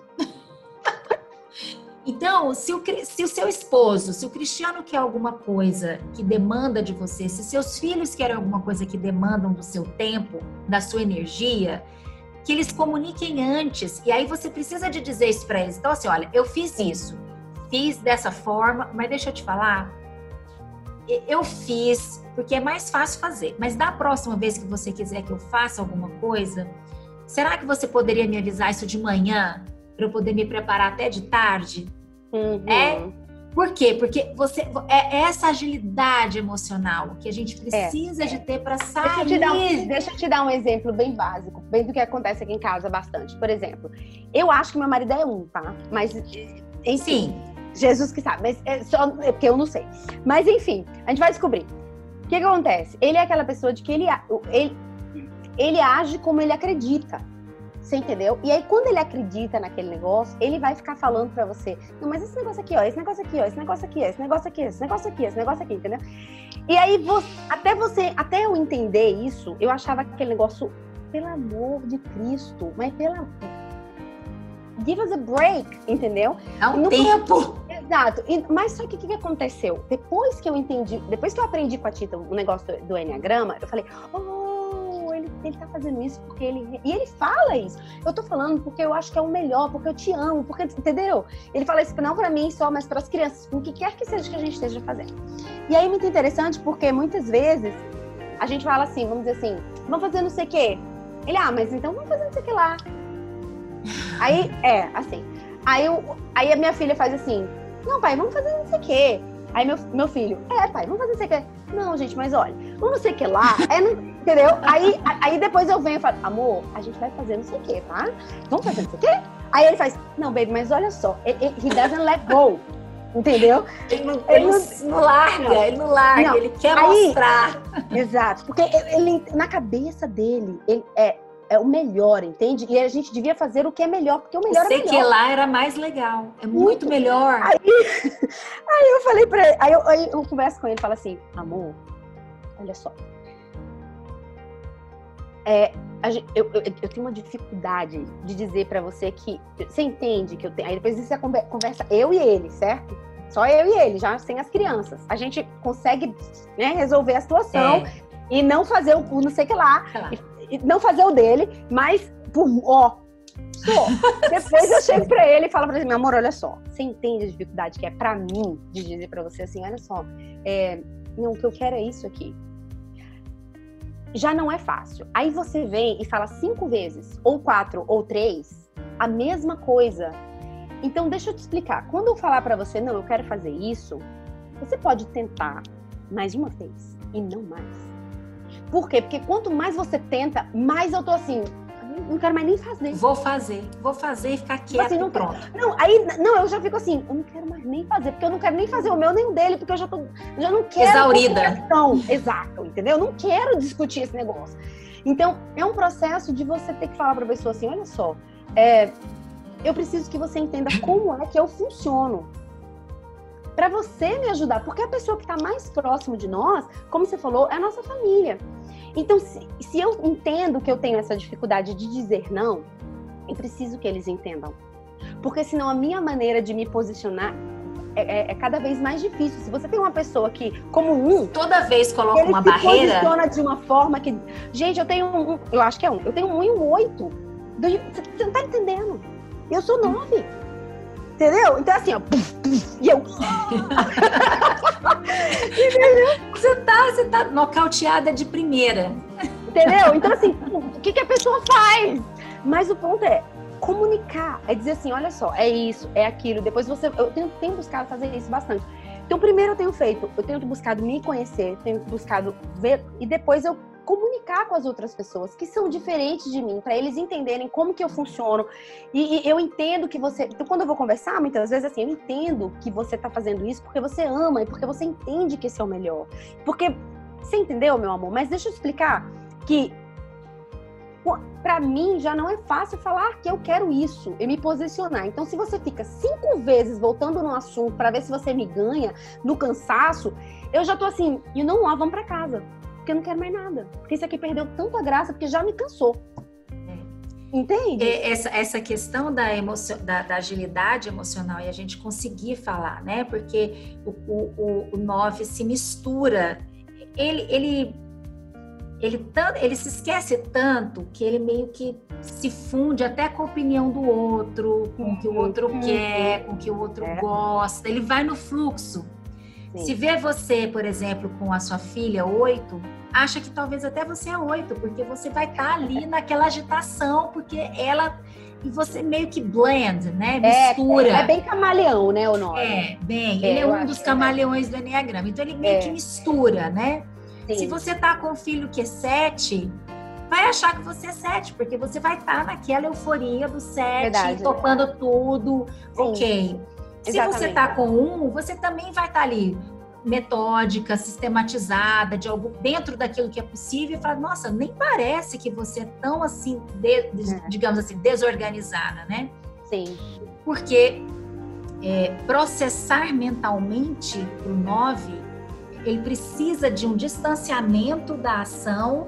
Então, se o seu esposo, se o Cristiano quer alguma coisa que demanda de você, se seus filhos querem alguma coisa que demandam do seu tempo, da sua energia, que eles comuniquem antes. E aí você precisa de dizer isso para eles. Então, assim, olha, eu fiz isso. Fiz dessa forma, mas deixa eu te falar, eu fiz porque é mais fácil fazer, mas da próxima vez que você quiser que eu faça alguma coisa, será que você poderia me avisar isso de manhã, para eu poder me preparar até de tarde? Por quê? Porque é essa agilidade emocional que a gente precisa de ter para sair.
Deixa eu te dar um exemplo bem básico, bem do que acontece aqui em casa bastante. Por exemplo, eu acho que meu marido é tá? Mas, enfim... Jesus que sabe, mas é porque eu não sei. Mas enfim, a gente vai descobrir. O que acontece? Ele é aquela pessoa de que ele age como ele acredita. Você entendeu? E aí, quando ele acredita naquele negócio, ele vai ficar falando pra você, não, mas esse negócio aqui, ó, esse negócio aqui, ó, esse negócio aqui, esse negócio aqui, esse negócio aqui, esse negócio aqui, entendeu? E aí, até eu entender isso, eu achava que aquele negócio, pelo amor de Cristo, mas give us a break, entendeu?
Dá um tempo.
Exato. Mas só que o que aconteceu? Depois que eu aprendi com a Tita o negócio do Enneagrama, eu falei, ele tá fazendo isso porque E ele fala isso. Eu tô falando porque eu acho que é o melhor, porque eu te amo, porque, entendeu? Ele fala isso não pra mim só, mas pras crianças, com o que quer que seja que a gente esteja fazendo. E aí, muito interessante, porque muitas vezes a gente fala assim, vamos dizer assim, vamos fazer não sei o quê. Ele, mas então vamos fazer não sei o que lá. Aí, assim. Aí a minha filha faz assim, não, pai, vamos fazer não sei o quê. Aí meu filho, pai, vamos fazer não sei o quê. Não, gente, mas olha, vamos não sei o que lá, entendeu? Aí depois eu venho e falo, amor, a gente vai fazer não sei o quê, tá? Vamos fazer não sei o quê? Aí ele faz, não, baby, mas olha só, he doesn't let go, entendeu?
Ele não larga, ele quer mostrar.
Exato, porque ele, na cabeça dele, ele é o melhor, entende? E a gente devia fazer o que é melhor, porque o melhor é melhor.
Sei que lá era mais legal, é muito melhor.
Aí eu falei pra ele, aí eu converso com ele e falo assim, amor, olha só. Eu tenho uma dificuldade de dizer pra você que... Você entende que eu tenho... Aí depois disso a conversa eu e ele, certo? Só eu e ele, já sem as crianças. A gente consegue, né, resolver a situação e não fazer o não sei o que lá. Não fazer o dele, mas depois eu chego pra ele e falo pra ele, meu amor, olha só, você entende a dificuldade que é pra mim de dizer pra você assim, olha só, não, o que eu quero é isso aqui. Já não é fácil. Aí você vem e fala 5 vezes, ou 4, ou 3, a mesma coisa. Então deixa eu te explicar, quando eu falar pra você, não, eu quero fazer isso, você pode tentar mais uma vez e não mais. Por quê? Porque quanto mais você tenta, mais eu tô assim, não quero mais nem fazer.
Vou fazer e ficar quieta assim, pronto.
Eu já fico assim, eu não quero mais nem fazer, porque eu não quero nem fazer o meu nem o dele, porque eu já não quero...
Exaurida.
Exato, entendeu? Eu não quero discutir esse negócio. Então, é um processo de você ter que falar pra pessoa assim, olha só, eu preciso que você entenda como é que eu funciono. para você me ajudar, porque a pessoa que está mais próximo de nós, como você falou, é a nossa família. Então, se eu entendo que eu tenho essa dificuldade de dizer não, eu preciso que eles entendam. Porque senão a minha maneira de me posicionar é cada vez mais difícil. Se você tem uma pessoa que, como
toda vez coloca uma barreira...
Ele se posiciona de uma forma que... Gente, eu tenho eu acho que é eu tenho um e um 8. Você não tá entendendo. Eu sou 9. Entendeu? Então, assim, ó... E eu...
Você tá nocauteada de primeira.
Entendeu? Então, assim, o que a pessoa faz? Mas o ponto é comunicar, é dizer assim, olha só, é isso, é aquilo. Depois eu tenho buscado fazer isso bastante. Então, primeiro eu tenho buscado me conhecer, tenho buscado ver, e depois eu comunicar com as outras pessoas que são diferentes de mim, para eles entenderem como que eu funciono. E eu entendo que você... Então, quando eu vou conversar, muitas vezes, assim, eu entendo que você tá fazendo isso porque você ama e porque você entende que esse é o melhor. Porque, você entendeu, meu amor? Mas deixa eu explicar que pra mim já não é fácil falar que eu quero isso e me posicionar. Então, se você fica 5 vezes voltando no assunto pra ver se você me ganha no cansaço, eu já tô assim, vamos pra casa. Porque eu não quero mais nada. Porque isso aqui perdeu tanta graça, porque já me cansou. Entende?
Essa questão da agilidade emocional e a gente conseguir falar, né? Porque o 9 se mistura. Ele se esquece tanto que ele meio que se funde até com a opinião do outro, com o que o outro quer, com o que o outro gosta. Ele vai no fluxo. Sim. Se vê você, por exemplo, com a sua filha 8, acha que talvez até você é 8, porque você vai estar ali naquela agitação, porque ela... E você meio que blend, né? Mistura.
É bem camaleão, né, o 9?
Ele é um dos camaleões do Enneagrama. Então, ele meio que mistura, né? Sim. Se você tá com um filho que é 7, vai achar que você é 7, porque você vai estar naquela euforia do 7, topando tudo. Sim. Ok. Se você tá com 1, você também vai estar ali metódica, sistematizada, dentro daquilo que é possível, e falar, nossa, nem parece que você é tão assim, digamos assim, desorganizada, né?
Sim.
Porque processar mentalmente o 9, ele precisa de um distanciamento da ação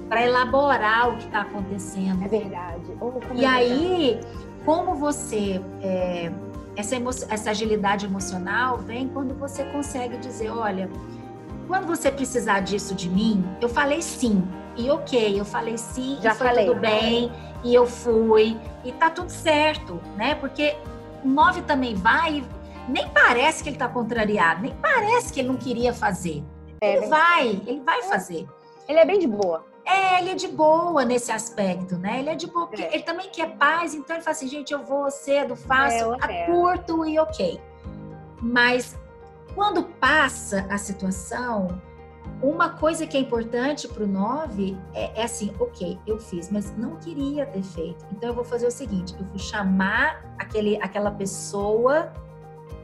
para elaborar o que está acontecendo.
É verdade.
Aí, como você... Essa agilidade emocional vem quando você consegue dizer, olha, quando você precisar disso de mim, eu falei sim, e ok, eu falei sim, e foi tudo bem, e eu fui, e tá tudo certo, né? Porque o 9 também vai, nem parece que ele tá contrariado, nem parece que ele não queria fazer. Ele vai fazer.
Ele é bem de boa.
Ele é de boa nesse aspecto, né? Ele é de boa, porque ele também quer paz, então ele fala assim, gente, eu vou cedo, faço, curto e ok. Mas quando passa a situação, uma coisa que é importante para o 9 é assim, ok, eu fiz, mas não queria ter feito. Então eu vou fazer o seguinte, eu vou chamar aquela pessoa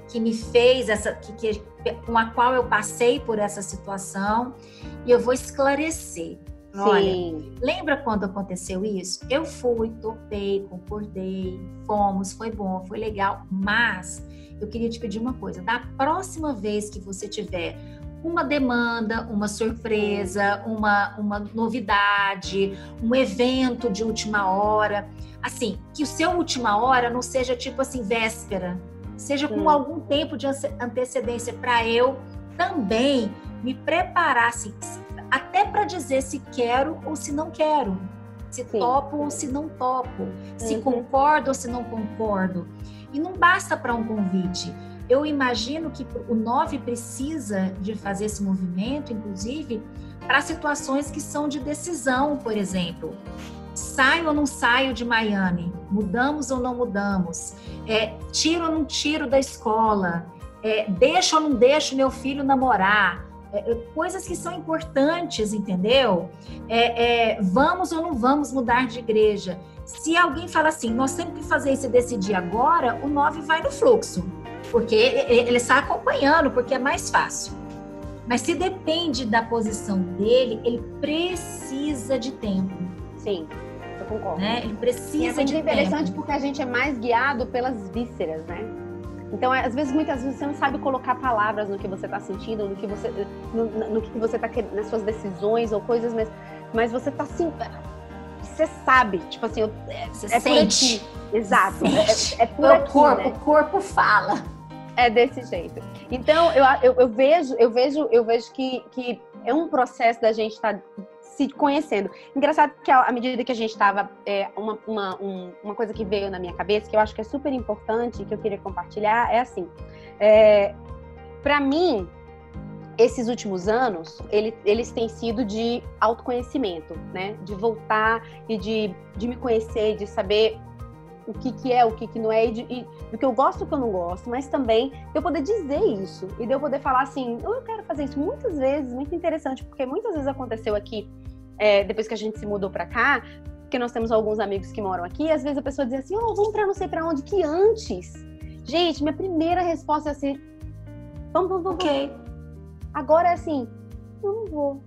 que me fez com a qual eu passei por essa situação e eu vou esclarecer. Olha, lembra quando aconteceu isso? Eu fui, topei, concordei, fomos, foi bom, foi legal, mas eu queria te pedir uma coisa, da próxima vez que você tiver uma demanda, uma surpresa, uma novidade, um evento de última hora, assim, que o seu última hora não seja tipo assim, véspera, seja com algum tempo de antecedência para eu também me preparar, assim, até para dizer se quero ou se não quero, se topo ou se não topo, se concordo ou se não concordo. E não basta para um convite. Eu imagino que o 9 precisa de fazer esse movimento, inclusive, para situações que são de decisão, por exemplo. Saio ou não saio de Miami? Mudamos ou não mudamos? Tiro ou não tiro da escola? Deixo ou não deixo meu filho namorar? Coisas que são importantes, entendeu? Vamos ou não vamos mudar de igreja? Se alguém fala assim, nós temos que fazer isso e decidir agora, o 9 vai no fluxo, porque ele está acompanhando, porque é mais fácil. Mas se depende da posição dele, ele precisa de tempo.
Sim, eu concordo.
Né? Ele precisa de tempo.
É interessante porque a gente é mais guiado pelas vísceras, né? Então, às vezes, muitas vezes, você não sabe colocar palavras no que você está sentindo, no que você está querendo, nas suas decisões ou coisas, mas você está assim, você sabe, tipo assim,
você sente.
Exato.
Sente.
É por aqui, né?
O corpo fala.
É desse jeito. Então, eu vejo que é um processo da gente estar se conhecendo. Engraçado que à medida que a gente estava, uma coisa que veio na minha cabeça, que eu acho que é super importante, que eu queria compartilhar, é assim, para mim, esses últimos anos, eles têm sido de autoconhecimento, né? De voltar e de me conhecer, de saber o que é, o que não é, e do que eu gosto e o que eu não gosto, mas também de eu poder dizer isso, e de eu poder falar assim, eu quero fazer isso muitas vezes, muito interessante, porque muitas vezes aconteceu aqui, depois que a gente se mudou pra cá, porque nós temos alguns amigos que moram aqui, e às vezes a pessoa dizia assim, vamos pra não sei pra onde, que antes, gente, minha primeira resposta é assim, vamos.
Ok.
Agora é assim, eu não vou.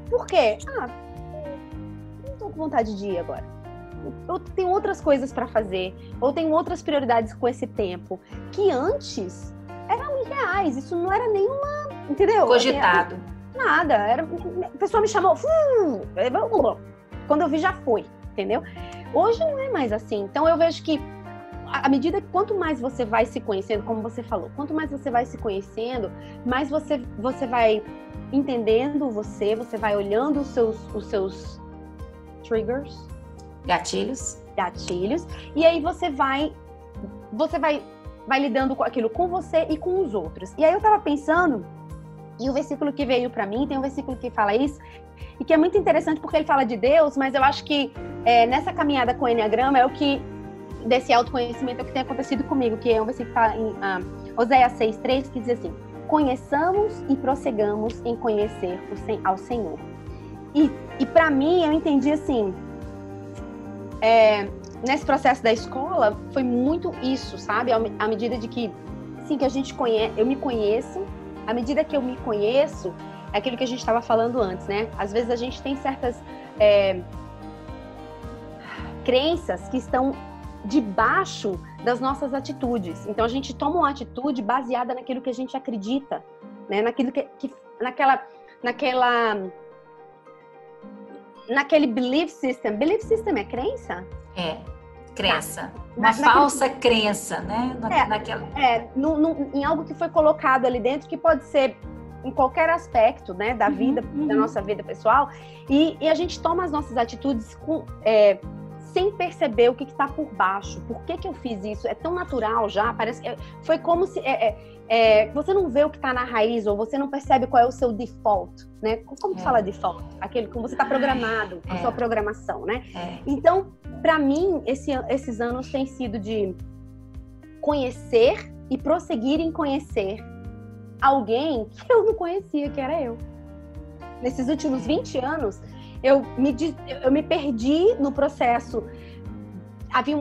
Por quê? Não tô com vontade de ir agora. Eu tenho outras coisas para fazer, ou tenho outras prioridades com esse tempo, que antes eram irreais, isso não era nenhuma, entendeu?
Cogitado.
Nada, a pessoa me chamou, quando eu vi já foi, entendeu? Hoje não é mais assim, então eu vejo que à medida que quanto mais você vai se conhecendo, como você falou, quanto mais você vai se conhecendo, mais você vai entendendo você vai olhando os seus triggers,
gatilhos,
e aí você vai lidando com aquilo com você e com os outros. E aí eu tava pensando, e o versículo que veio pra mim, tem um versículo que fala isso, e que é muito interessante porque ele fala de Deus, mas eu acho que nessa caminhada com o Enneagrama é o que, desse autoconhecimento, é o que tem acontecido comigo, que é um versículo que fala em Oséias 6:3, que diz assim, conheçamos e prossegamos em conhecer ao Senhor. E pra mim, eu entendi assim, nesse processo da escola, foi muito isso, sabe? À medida de que, assim, que a gente eu me conheço, à medida que eu me conheço, é aquilo que a gente estava falando antes, né? Às vezes a gente tem certas crenças que estão debaixo das nossas atitudes. Então a gente toma uma atitude baseada naquilo que a gente acredita, né? Naquilo naquele belief system. Belief system é crença?
Crença. Uma falsa crença, né?
Em algo que foi colocado ali dentro, que pode ser em qualquer aspecto, né, da vida, da nossa vida pessoal, e a gente toma as nossas atitudes sem perceber o que está por baixo. Por que eu fiz isso? É tão natural já, parece que foi como se você não vê o que está na raiz, ou você não percebe qual é o seu default, né? Como que fala default? Aquele como você está programado, a sua programação, né? Então, para mim, esses anos têm sido de conhecer e prosseguir em conhecer alguém que eu não conhecia, que era eu. Nesses últimos 20 anos, eu me perdi no processo.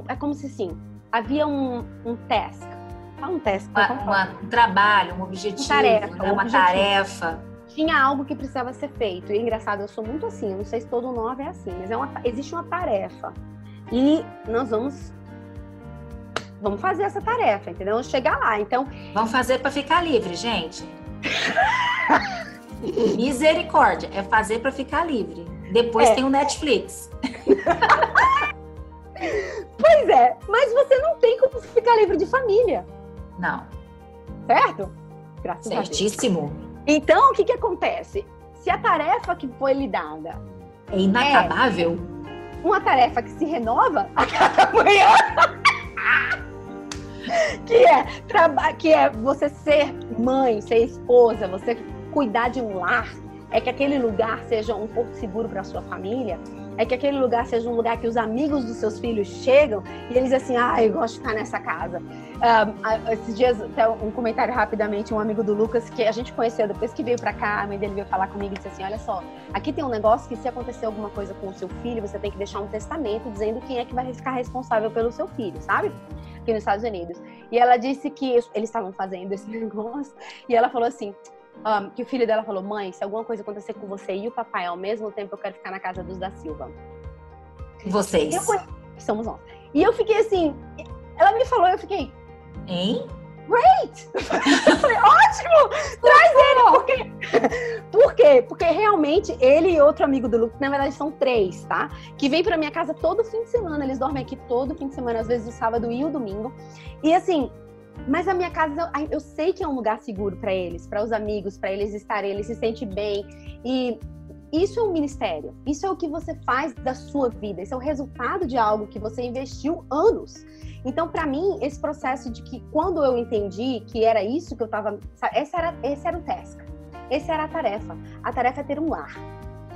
É como se assim, havia um task. Um task.
Um trabalho, um objetivo, uma tarefa.
Tinha algo que precisava ser feito. E é engraçado, eu sou muito assim, eu não sei se todo novo é assim, mas existe uma tarefa. E nós vamos fazer essa tarefa, entendeu? Vamos chegar lá, então...
Vamos fazer para ficar livre, gente. Misericórdia, é fazer para ficar livre. Depois tem o Netflix.
Pois é, mas você não tem como ficar livre de família.
Não.
Certo? Graças a Deus.
Certíssimo.
Então, o que acontece? Se a tarefa que foi lhe dada
é inacabável,
uma tarefa que se renova a cada manhã, que é você ser mãe, ser esposa, você cuidar de um lar, é que aquele lugar seja um porto seguro para sua família, é que aquele lugar seja um lugar que os amigos dos seus filhos chegam e eles dizem assim, eu gosto de ficar nessa casa. Esses dias, até um comentário rapidamente, um amigo do Lucas, que a gente conheceu depois que veio pra cá, a mãe dele veio falar comigo e disse assim, olha só, aqui tem um negócio que se acontecer alguma coisa com o seu filho, você tem que deixar um testamento dizendo quem é que vai ficar responsável pelo seu filho, sabe? Aqui nos Estados Unidos. E ela disse que eles estavam fazendo esse negócio e ela falou assim, que o filho dela falou, mãe, se alguma coisa acontecer com você e o papai ao mesmo tempo, eu quero ficar na casa dos da Silva.
Vocês.
Somos nós. E eu fiquei assim, ela me falou, eu fiquei,
Hein?
Great! Eu falei, ótimo! Traz ele! Por quê? Porque realmente ele e outro amigo do Lucas, na verdade são 3, tá? Que vem pra minha casa todo fim de semana. Eles dormem aqui todo fim de semana, às vezes o sábado e o domingo. E assim, mas a minha casa, eu sei que é um lugar seguro pra eles, pra os amigos, pra eles estarem, eles se sentem bem. E isso é um ministério. Isso é o que você faz da sua vida. Isso é o resultado de algo que você investiu anos. Então, para mim, esse processo de que quando eu entendi que era isso que eu estava... Esse era o task. Essa era a tarefa. A tarefa é ter um lar.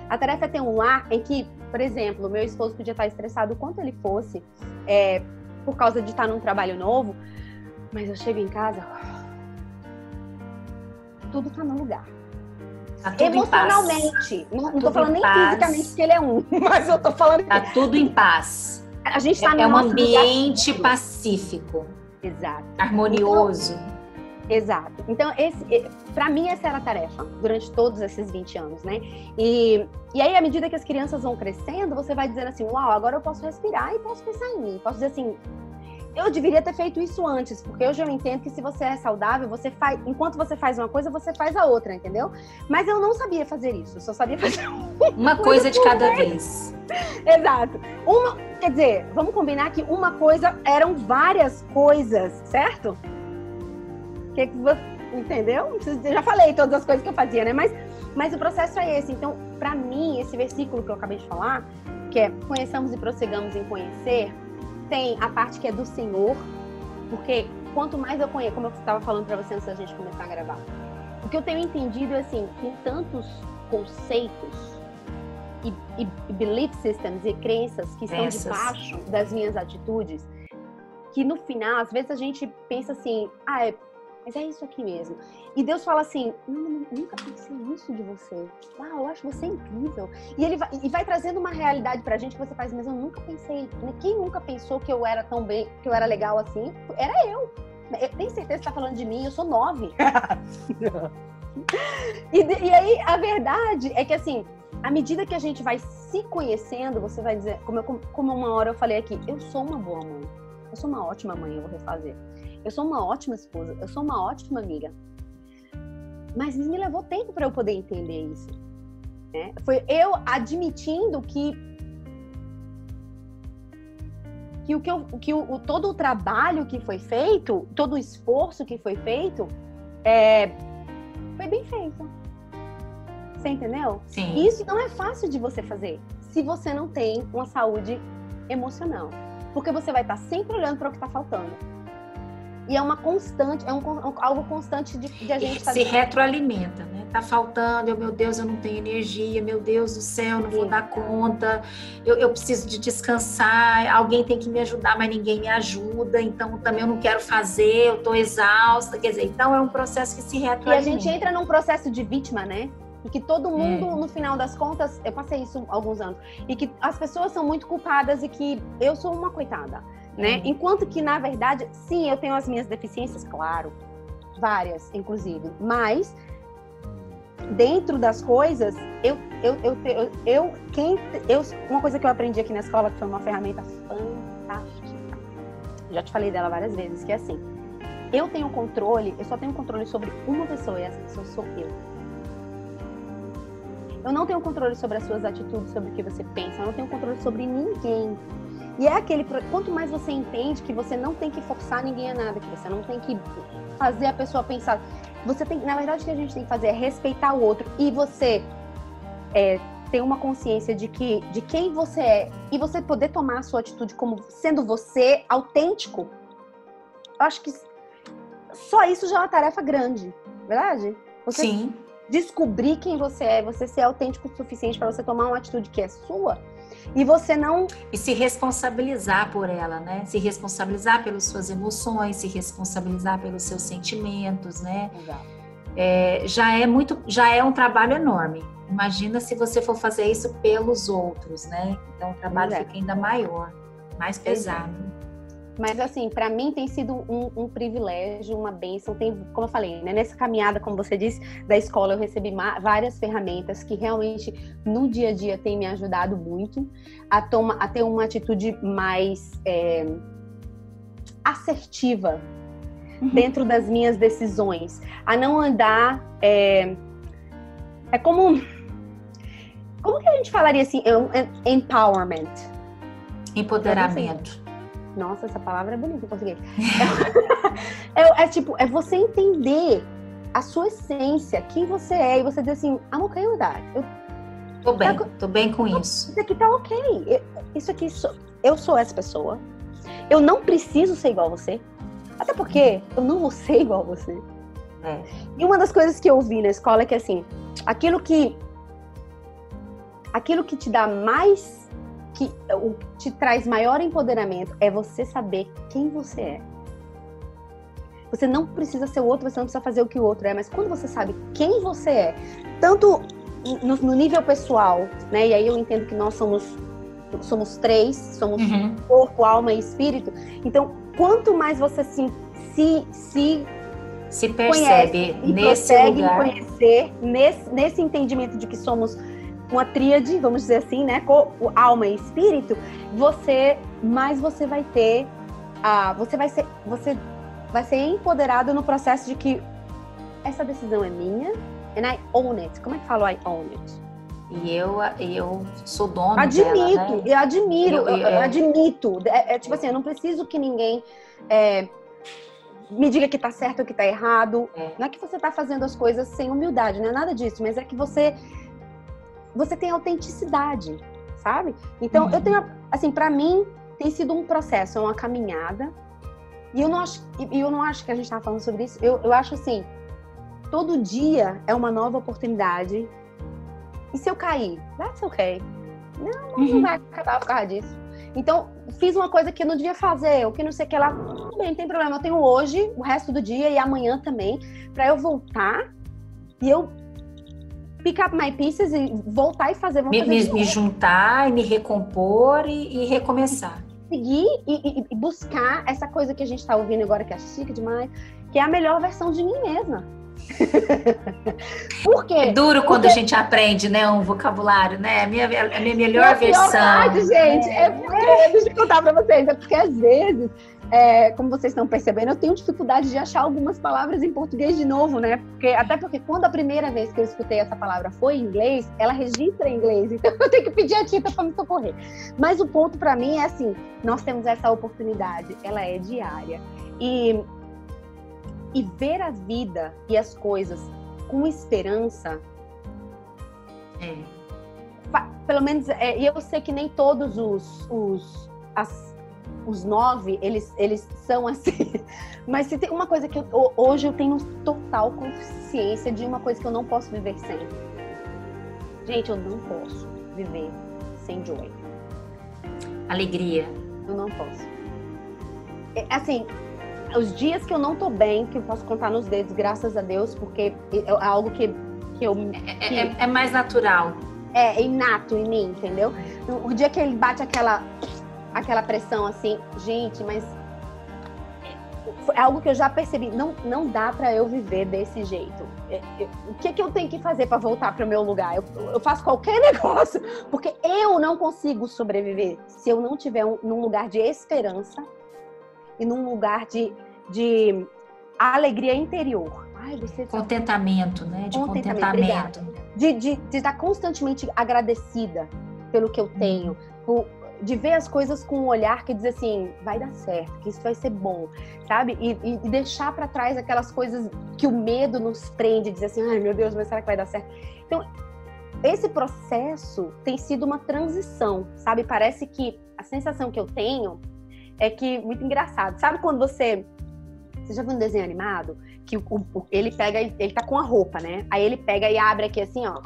A tarefa é ter um lar em que, por exemplo, o meu esposo podia estar estressado o quanto ele fosse, por causa de estar num trabalho novo, mas eu chego em casa, tudo está no lugar.
Tá tudo
emocionalmente. Não estou falando nem fisicamente, porque ele é um, mas eu estou falando...
Tá tudo em paz.
A gente tá
é um ambiente pacífico.
Exato.
Harmonioso.
Então, exato. Então, para mim, essa era a tarefa durante todos esses 20 anos, né? E aí, à medida que as crianças vão crescendo, você vai dizendo assim, uau, agora eu posso respirar e posso pensar em mim. Posso dizer assim, eu deveria ter feito isso antes, porque hoje eu entendo que se você é saudável, você faz, enquanto você faz uma coisa, você faz a outra, entendeu? Mas eu não sabia fazer isso, eu só sabia fazer
uma coisa de cada vez.
Exato. Quer dizer, vamos combinar que uma coisa eram várias coisas, certo? Que você entendeu? Eu já falei todas as coisas que eu fazia, né? Mas o processo é esse. Então, para mim, esse versículo que eu acabei de falar, que é conheçamos e prossigamos em conhecer, tem a parte que é do Senhor, porque quanto mais eu conheço, como eu estava falando para você antes da gente começar a gravar, o que eu tenho entendido é assim, tem tantos conceitos e belief systems e crenças que estão debaixo das minhas atitudes, que no final, às vezes a gente pensa assim, mas é isso aqui mesmo. E Deus fala assim, nunca pensei nisso de você. Uau, eu acho você incrível. E ele vai trazendo uma realidade pra gente que você faz, mas eu nunca pensei. Quem nunca pensou que eu era tão bem, que eu era legal assim? Era eu. Eu tenho certeza que você tá falando de mim, eu sou 9. E aí, a verdade é que assim, à medida que a gente vai se conhecendo, você vai dizer, como uma hora eu falei aqui, eu sou uma boa mãe. Eu sou uma ótima mãe, eu vou refazer. Eu sou uma ótima esposa, eu sou uma ótima amiga. Mas me levou tempo para eu poder entender isso. Né? Foi eu admitindo que todo o trabalho que foi feito, todo o esforço que foi feito, foi bem feito. Você entendeu?
Sim.
E isso não é fácil de você fazer se você não tem uma saúde emocional. Porque você vai estar sempre olhando para o que está faltando. E é uma constante, algo constante de a gente
se retroalimenta, né? Tá faltando, meu Deus, eu não tenho energia, meu Deus do céu, não vou dar conta, eu preciso de descansar, alguém tem que me ajudar, mas ninguém me ajuda, então também eu não quero fazer, eu tô exausta, quer dizer, então é um processo que se retroalimenta.
E a gente entra num processo de vítima, né? E que todo mundo, no final das contas, eu passei isso há alguns anos, e que as pessoas são muito culpadas e que eu sou uma coitada. Né? Enquanto que, na verdade, sim, eu tenho as minhas deficiências, claro, várias, inclusive, mas dentro das coisas, uma coisa que eu aprendi aqui na escola, que foi uma ferramenta fantástica, já te falei dela várias vezes, que é assim, eu só tenho controle sobre uma pessoa, e essa pessoa sou eu. Eu não tenho controle sobre as suas atitudes, sobre o que você pensa, eu não tenho controle sobre ninguém. E é quanto mais você entende que você não tem que forçar ninguém a nada, que você não tem que fazer a pessoa pensar. Na verdade, o que a gente tem que fazer é respeitar o outro e você ter uma consciência de quem você é e você poder tomar a sua atitude como sendo você autêntico. Eu acho que só isso já é uma tarefa grande, verdade? Você
Sim.
Descobrir quem você é, você ser autêntico o suficiente para você tomar uma atitude que é sua. E você não...
E se responsabilizar por ela, né? Se responsabilizar pelas suas emoções, se responsabilizar pelos seus sentimentos, né?
Exato.
Já é um trabalho enorme. Imagina se você for fazer isso pelos outros, né? Então o trabalho fica ainda maior, mais pesado.
Mas assim, para mim tem sido um privilégio, uma bênção. Como eu falei, né? Nessa caminhada, como você disse, da escola, eu recebi várias ferramentas que realmente no dia a dia têm me ajudado muito a ter uma atitude mais assertiva dentro das minhas decisões, a não andar... É como que a gente falaria assim? Empowerment.
Empoderamento.
Nossa, essa palavra é bonita em português. É você entender a sua essência, quem você é, e você dizer assim, I'm okay with that.
Tô bem com isso.
Isso aqui tá ok. Isso aqui, eu sou essa pessoa. Eu não preciso ser igual a você. Até porque eu não vou ser igual a você. E uma das coisas que eu vi na escola é que, assim, aquilo que te dá mais, que te traz maior empoderamento é você saber quem você é. Você não precisa ser o outro, você não precisa fazer o que o outro é, mas quando você sabe quem você é, tanto no nível pessoal, né? E aí eu entendo que nós somos três, somos corpo, alma e espírito. Então, quanto mais você se
percebe nesse lugar,
conhecer nesse entendimento de que somos uma tríade, vamos dizer assim, né? Corpo, alma e espírito, você vai ter, você vai ser empoderado no processo de que essa decisão é minha, and I own it. Como é que fala I own it?
E eu sou dono
dela, né? Eu admito. Tipo assim, eu não preciso que ninguém me diga que tá certo ou que tá errado. Não é que você tá fazendo as coisas sem humildade, não é nada disso, mas é que você tem autenticidade, sabe? Então, eu tenho, assim, pra mim, tem sido um processo, é uma caminhada. E eu não acho que a gente tava falando sobre isso. Eu acho assim, todo dia é uma nova oportunidade. E se eu cair? That's okay. Não vai acabar por causa disso. Então, fiz uma coisa que eu não devia fazer, ou que não sei o que lá. Tudo bem, não tem problema. Eu tenho hoje, o resto do dia e amanhã também, pra eu voltar e eu pick up my pieces e voltar e fazer uma coisa
me juntar e me recompor e recomeçar.
Seguir e buscar essa coisa que a gente tá ouvindo agora, que é chique demais, que é a melhor versão de mim mesma. Por quê?
É duro quando a gente aprende, né, um vocabulário, né? A minha melhor versão.
Verdade, gente, deixa eu contar pra vocês, é porque às vezes, como vocês estão percebendo, eu tenho dificuldade de achar algumas palavras em português de novo, né? Até porque quando a primeira vez que eu escutei essa palavra foi em inglês, ela registra em inglês, então eu tenho que pedir a Tita pra me socorrer. Mas o ponto pra mim é assim, nós temos essa oportunidade, ela é diária. E ver a vida e as coisas com esperança, pelo menos, e eu sei que nem todos os 9, eles são assim, mas se tem uma coisa que hoje eu tenho total consciência de uma coisa que eu não posso viver sem. Gente, eu não posso viver sem joy.
Alegria.
Eu não posso. Assim, os dias que eu não tô bem, que eu posso contar nos dedos, graças a Deus, porque é algo que eu...
É mais natural.
É inato em mim, entendeu? O dia que ele bate aquela pressão assim, gente, mas é algo que eu já percebi, não dá pra eu viver desse jeito. O que eu tenho que fazer pra voltar pro meu lugar? Eu faço qualquer negócio, porque eu não consigo sobreviver se eu não tiver num lugar de esperança e num lugar de alegria interior.
Contentamento, né? De contentamento.
De estar constantemente agradecida pelo que eu tenho, de ver as coisas com um olhar que diz assim, vai dar certo, que isso vai ser bom, sabe? E deixar para trás aquelas coisas que o medo nos prende, dizer assim, ai meu Deus, mas será que vai dar certo? Então, esse processo tem sido uma transição, sabe? Parece que a sensação que eu tenho é que, muito engraçado, sabe quando você já viu um desenho animado? Que ele pega, ele tá com a roupa, né? Aí ele pega e abre aqui assim, ó.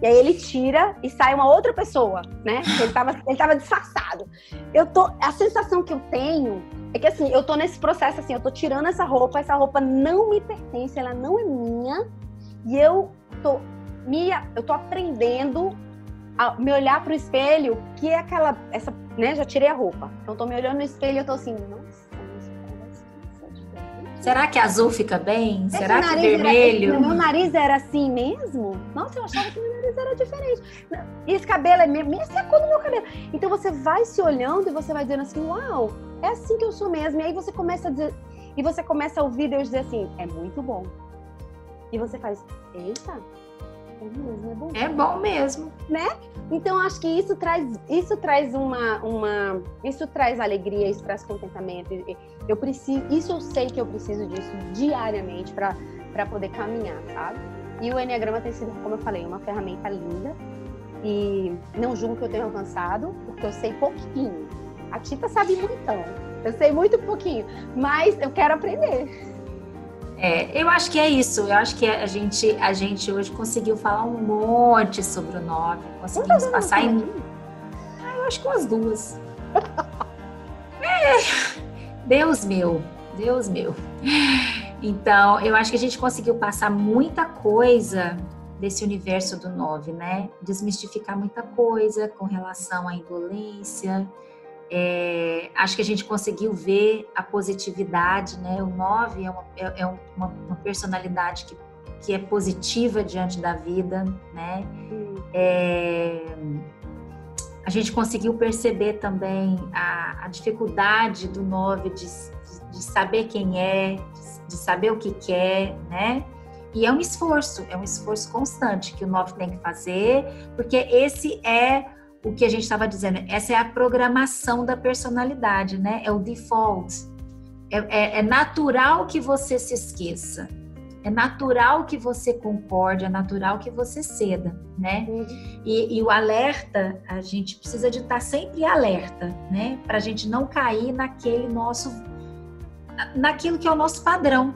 E aí ele tira e sai uma outra pessoa, né? Ele tava disfarçado. A sensação que eu tenho é que assim, eu tô nesse processo assim, eu tô tirando essa roupa não me pertence, ela não é minha. E eu tô aprendendo a me olhar pro espelho, que é né? Já tirei a roupa. Então tô me olhando no espelho e eu tô assim, nossa.
Será que azul fica bem? Será que vermelho?
Meu nariz era assim mesmo? Nossa, eu achava que meu nariz era diferente. E esse cabelo é mesmo? Essa é a cor do meu cabelo. Então você vai se olhando e você vai dizendo assim, uau, é assim que eu sou mesmo. E aí você começa a dizer... E você começa a ouvir Deus dizer assim, é muito bom. E você faz, eita, é mesmo, é bom.
É bom mesmo.
Né? Então, acho que isso traz isso traz alegria, isso traz contentamento. Isso eu sei que eu preciso disso diariamente para poder caminhar, sabe? E o Enneagrama tem sido, como eu falei, uma ferramenta linda. E não julgo que eu tenha alcançado, porque eu sei pouquinho. A Tita sabe muitão. Eu sei muito pouquinho, mas eu quero aprender.
Eu acho que é isso. Eu acho que a gente hoje conseguiu falar um monte sobre o 9. Conseguimos passar em... eu acho que umas 2. Deus meu. Então, eu acho que a gente conseguiu passar muita coisa desse universo do 9, né? Desmistificar muita coisa com relação à indolência. Acho que a gente conseguiu ver a positividade, né? O 9 é uma personalidade que é positiva diante da vida, né? A gente conseguiu perceber também a dificuldade do 9 de saber quem é, de saber o que quer, né? E é um esforço constante que o 9 tem que fazer, porque esse é o que a gente estava dizendo, essa é a programação da personalidade, né? É o default. É natural que você se esqueça, é natural que você concorde, é natural que você ceda, né? E o alerta, a gente precisa de estar sempre alerta, né? Para a gente não cair naquilo que é o nosso padrão.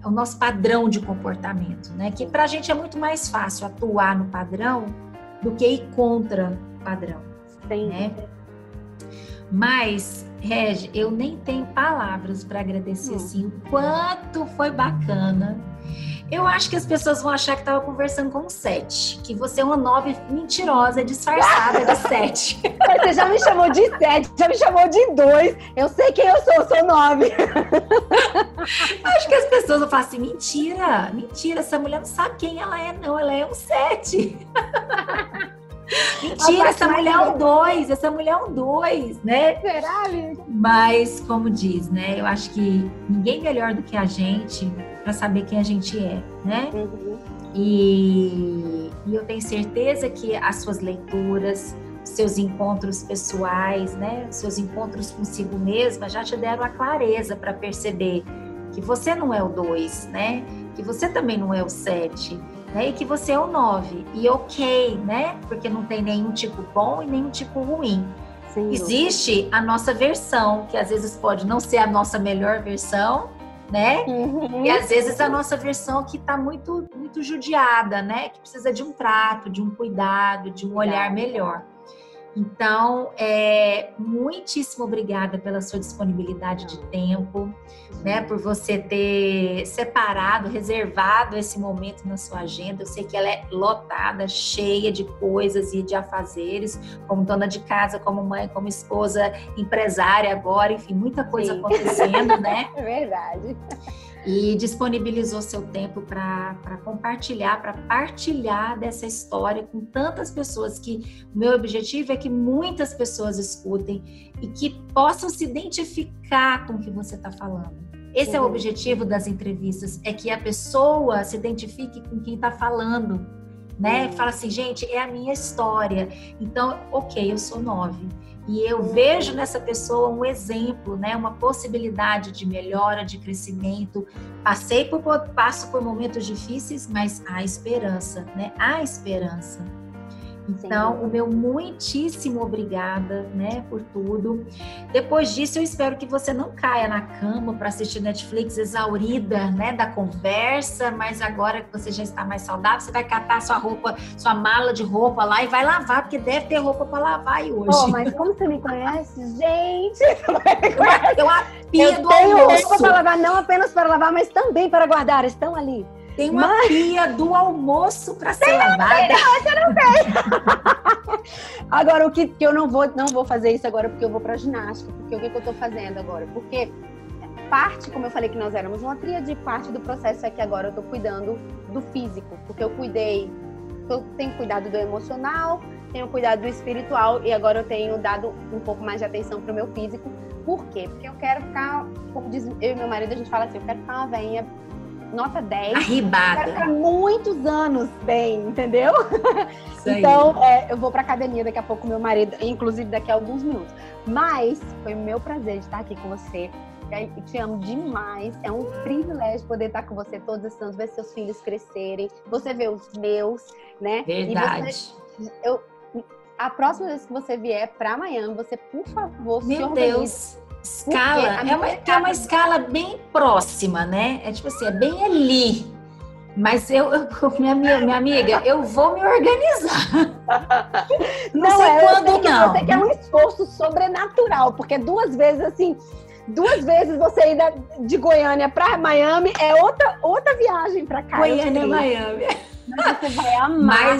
É o nosso padrão de comportamento, né? Que para a gente é muito mais fácil atuar no padrão do que ir contra o padrão, né? Mas, Regi, eu nem tenho palavras para agradecer assim, o quanto foi bacana. Eu acho que as pessoas vão achar que estava conversando com um 7, que você é uma 9 mentirosa, disfarçada de 7.
Você já me chamou de 7, já me chamou de 2. Eu sei quem eu sou 9.
Acho que as pessoas vão falar assim, mentira, essa mulher não sabe quem ela é, não, ela é um 7. Mentira, essa mulher é um 2, né?
Será, amiga?
Mas, como diz, né? Eu acho que ninguém melhor do que a gente para saber quem a gente é, né? E eu tenho certeza que as suas leituras, seus encontros pessoais, né? Seus encontros consigo mesma já te deram a clareza para perceber que você não é o 2, né? Que você também não é o 7, né? E que você é o 9. E ok, né? Porque não tem nenhum tipo bom e nenhum tipo ruim. Sim, existe a nossa versão, que às vezes pode não ser a nossa melhor versão, né? E às vezes a nossa versão que está muito, muito judiada, né? Que precisa de um trato, de um cuidado, de um olhar melhor. Então, muitíssimo obrigada pela sua disponibilidade de tempo, né? Por você ter separado, reservado esse momento na sua agenda. Eu sei que ela é lotada, cheia de coisas e de afazeres, como dona de casa, como mãe, como esposa, empresária agora, enfim, muita coisa acontecendo, né?
É verdade.
E disponibilizou seu tempo para compartilhar, para partilhar dessa história com tantas pessoas, que o meu objetivo é que muitas pessoas escutem e que possam se identificar com o que você está falando. Esse é o objetivo das entrevistas, é que a pessoa se identifique com quem está falando, né? Fala assim, gente, é a minha história. Então, ok, eu sou 9. E eu vejo nessa pessoa um exemplo, né? Uma possibilidade de melhora, de crescimento. Passo por momentos difíceis, mas há esperança, né? Há esperança. Então, o meu muitíssimo obrigada, né, por tudo. Depois disso, eu espero que você não caia na cama para assistir Netflix exaurida, né, da conversa, mas agora que você já está mais saudável, você vai catar sua mala de roupa lá e vai lavar, porque deve ter roupa para lavar aí hoje.
Oh, mas como você me conhece, gente?
Tem uma pia do almoço.
Eu tenho roupa para lavar, não apenas para lavar, mas também para guardar. Estão ali.
Tem uma pia do almoço para ser lavada.
Você não tem. Agora, o que eu não vou fazer isso agora, porque eu vou para ginástica. Porque o que eu estou fazendo agora? Porque parte, como eu falei que nós éramos uma tríade, parte do processo é que agora eu estou cuidando do físico. Porque eu tenho cuidado do emocional, tenho cuidado do espiritual e agora eu tenho dado um pouco mais de atenção para o meu físico, Por quê? Porque eu quero ficar, como diz eu e meu marido, a gente fala assim, eu quero ficar uma veinha nota 10.
Arribada.
Quero ficar muitos anos bem, entendeu?
Isso aí.
Então, eu vou pra academia daqui a pouco, meu marido, inclusive daqui a alguns minutos. Mas foi o meu prazer de estar aqui com você. Eu te amo demais. É um privilégio poder estar com você todos esses anos, ver seus filhos crescerem, você ver os meus, né?
Verdade.
A próxima vez que você vier para Miami, você, por favor, se
Meu
organize.
Deus, escala, é uma escala bem próxima, né? É tipo assim, é bem ali. Mas minha amiga, eu vou me organizar. Não sei quando não.
Você quer um esforço sobrenatural, porque duas vezes você ir de Goiânia para Miami é outra viagem para cá.
Goiânia, Miami.
Mas você vai amar.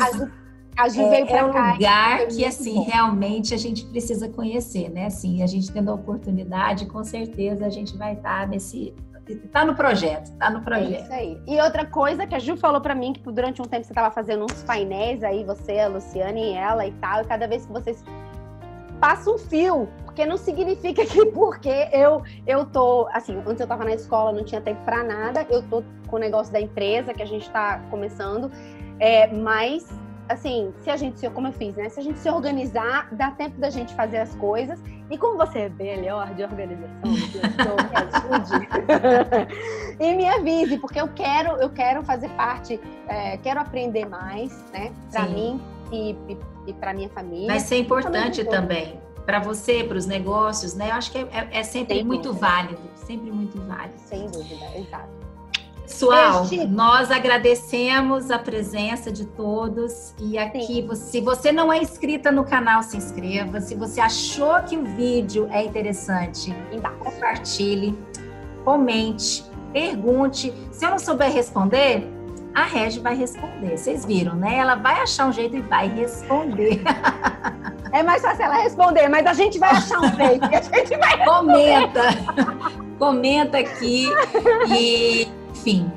A Ju veio pra cá.
É um lugar que, assim, realmente a gente precisa conhecer, né? Assim, a gente tendo a oportunidade, com certeza a gente vai estar tá no projeto.
É isso aí. E outra coisa que a Ju falou pra mim, que durante um tempo você tava fazendo uns painéis aí, você, a Luciane e ela e tal, e cada vez que vocês passam um fio, porque não significa que porque eu tô, assim, antes eu tava na escola, não tinha tempo pra nada, eu tô com o negócio da empresa que a gente tá começando, mas assim, como eu fiz, né? Se a gente se organizar, dá tempo da gente fazer as coisas. E como você é melhor de organização, me ajude. E me avise, porque eu quero fazer parte, quero aprender mais, né? Para mim e para minha família.
Vai ser importante também. Para você, para os negócios, né? Eu acho que é sempre muito válido. Sempre muito válido.
Sem dúvida, exato.
Pessoal, nós agradecemos a presença de todos e aqui, se você não é inscrita no canal, se inscreva. Se você achou que o vídeo é interessante, compartilhe, comente, pergunte. Se eu não souber responder, a Regi vai responder. Vocês viram, né? Ela vai achar um jeito e vai responder.
É mais fácil ela responder, mas a gente vai achar um jeito. A gente vai
Comenta aqui e... Enfim,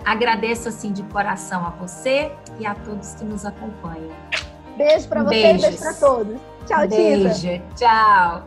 agradeço assim de coração a você e a todos que nos acompanham.
Beijo para você e beijo para todos. Tchau, Tita.
Beijo, tchau.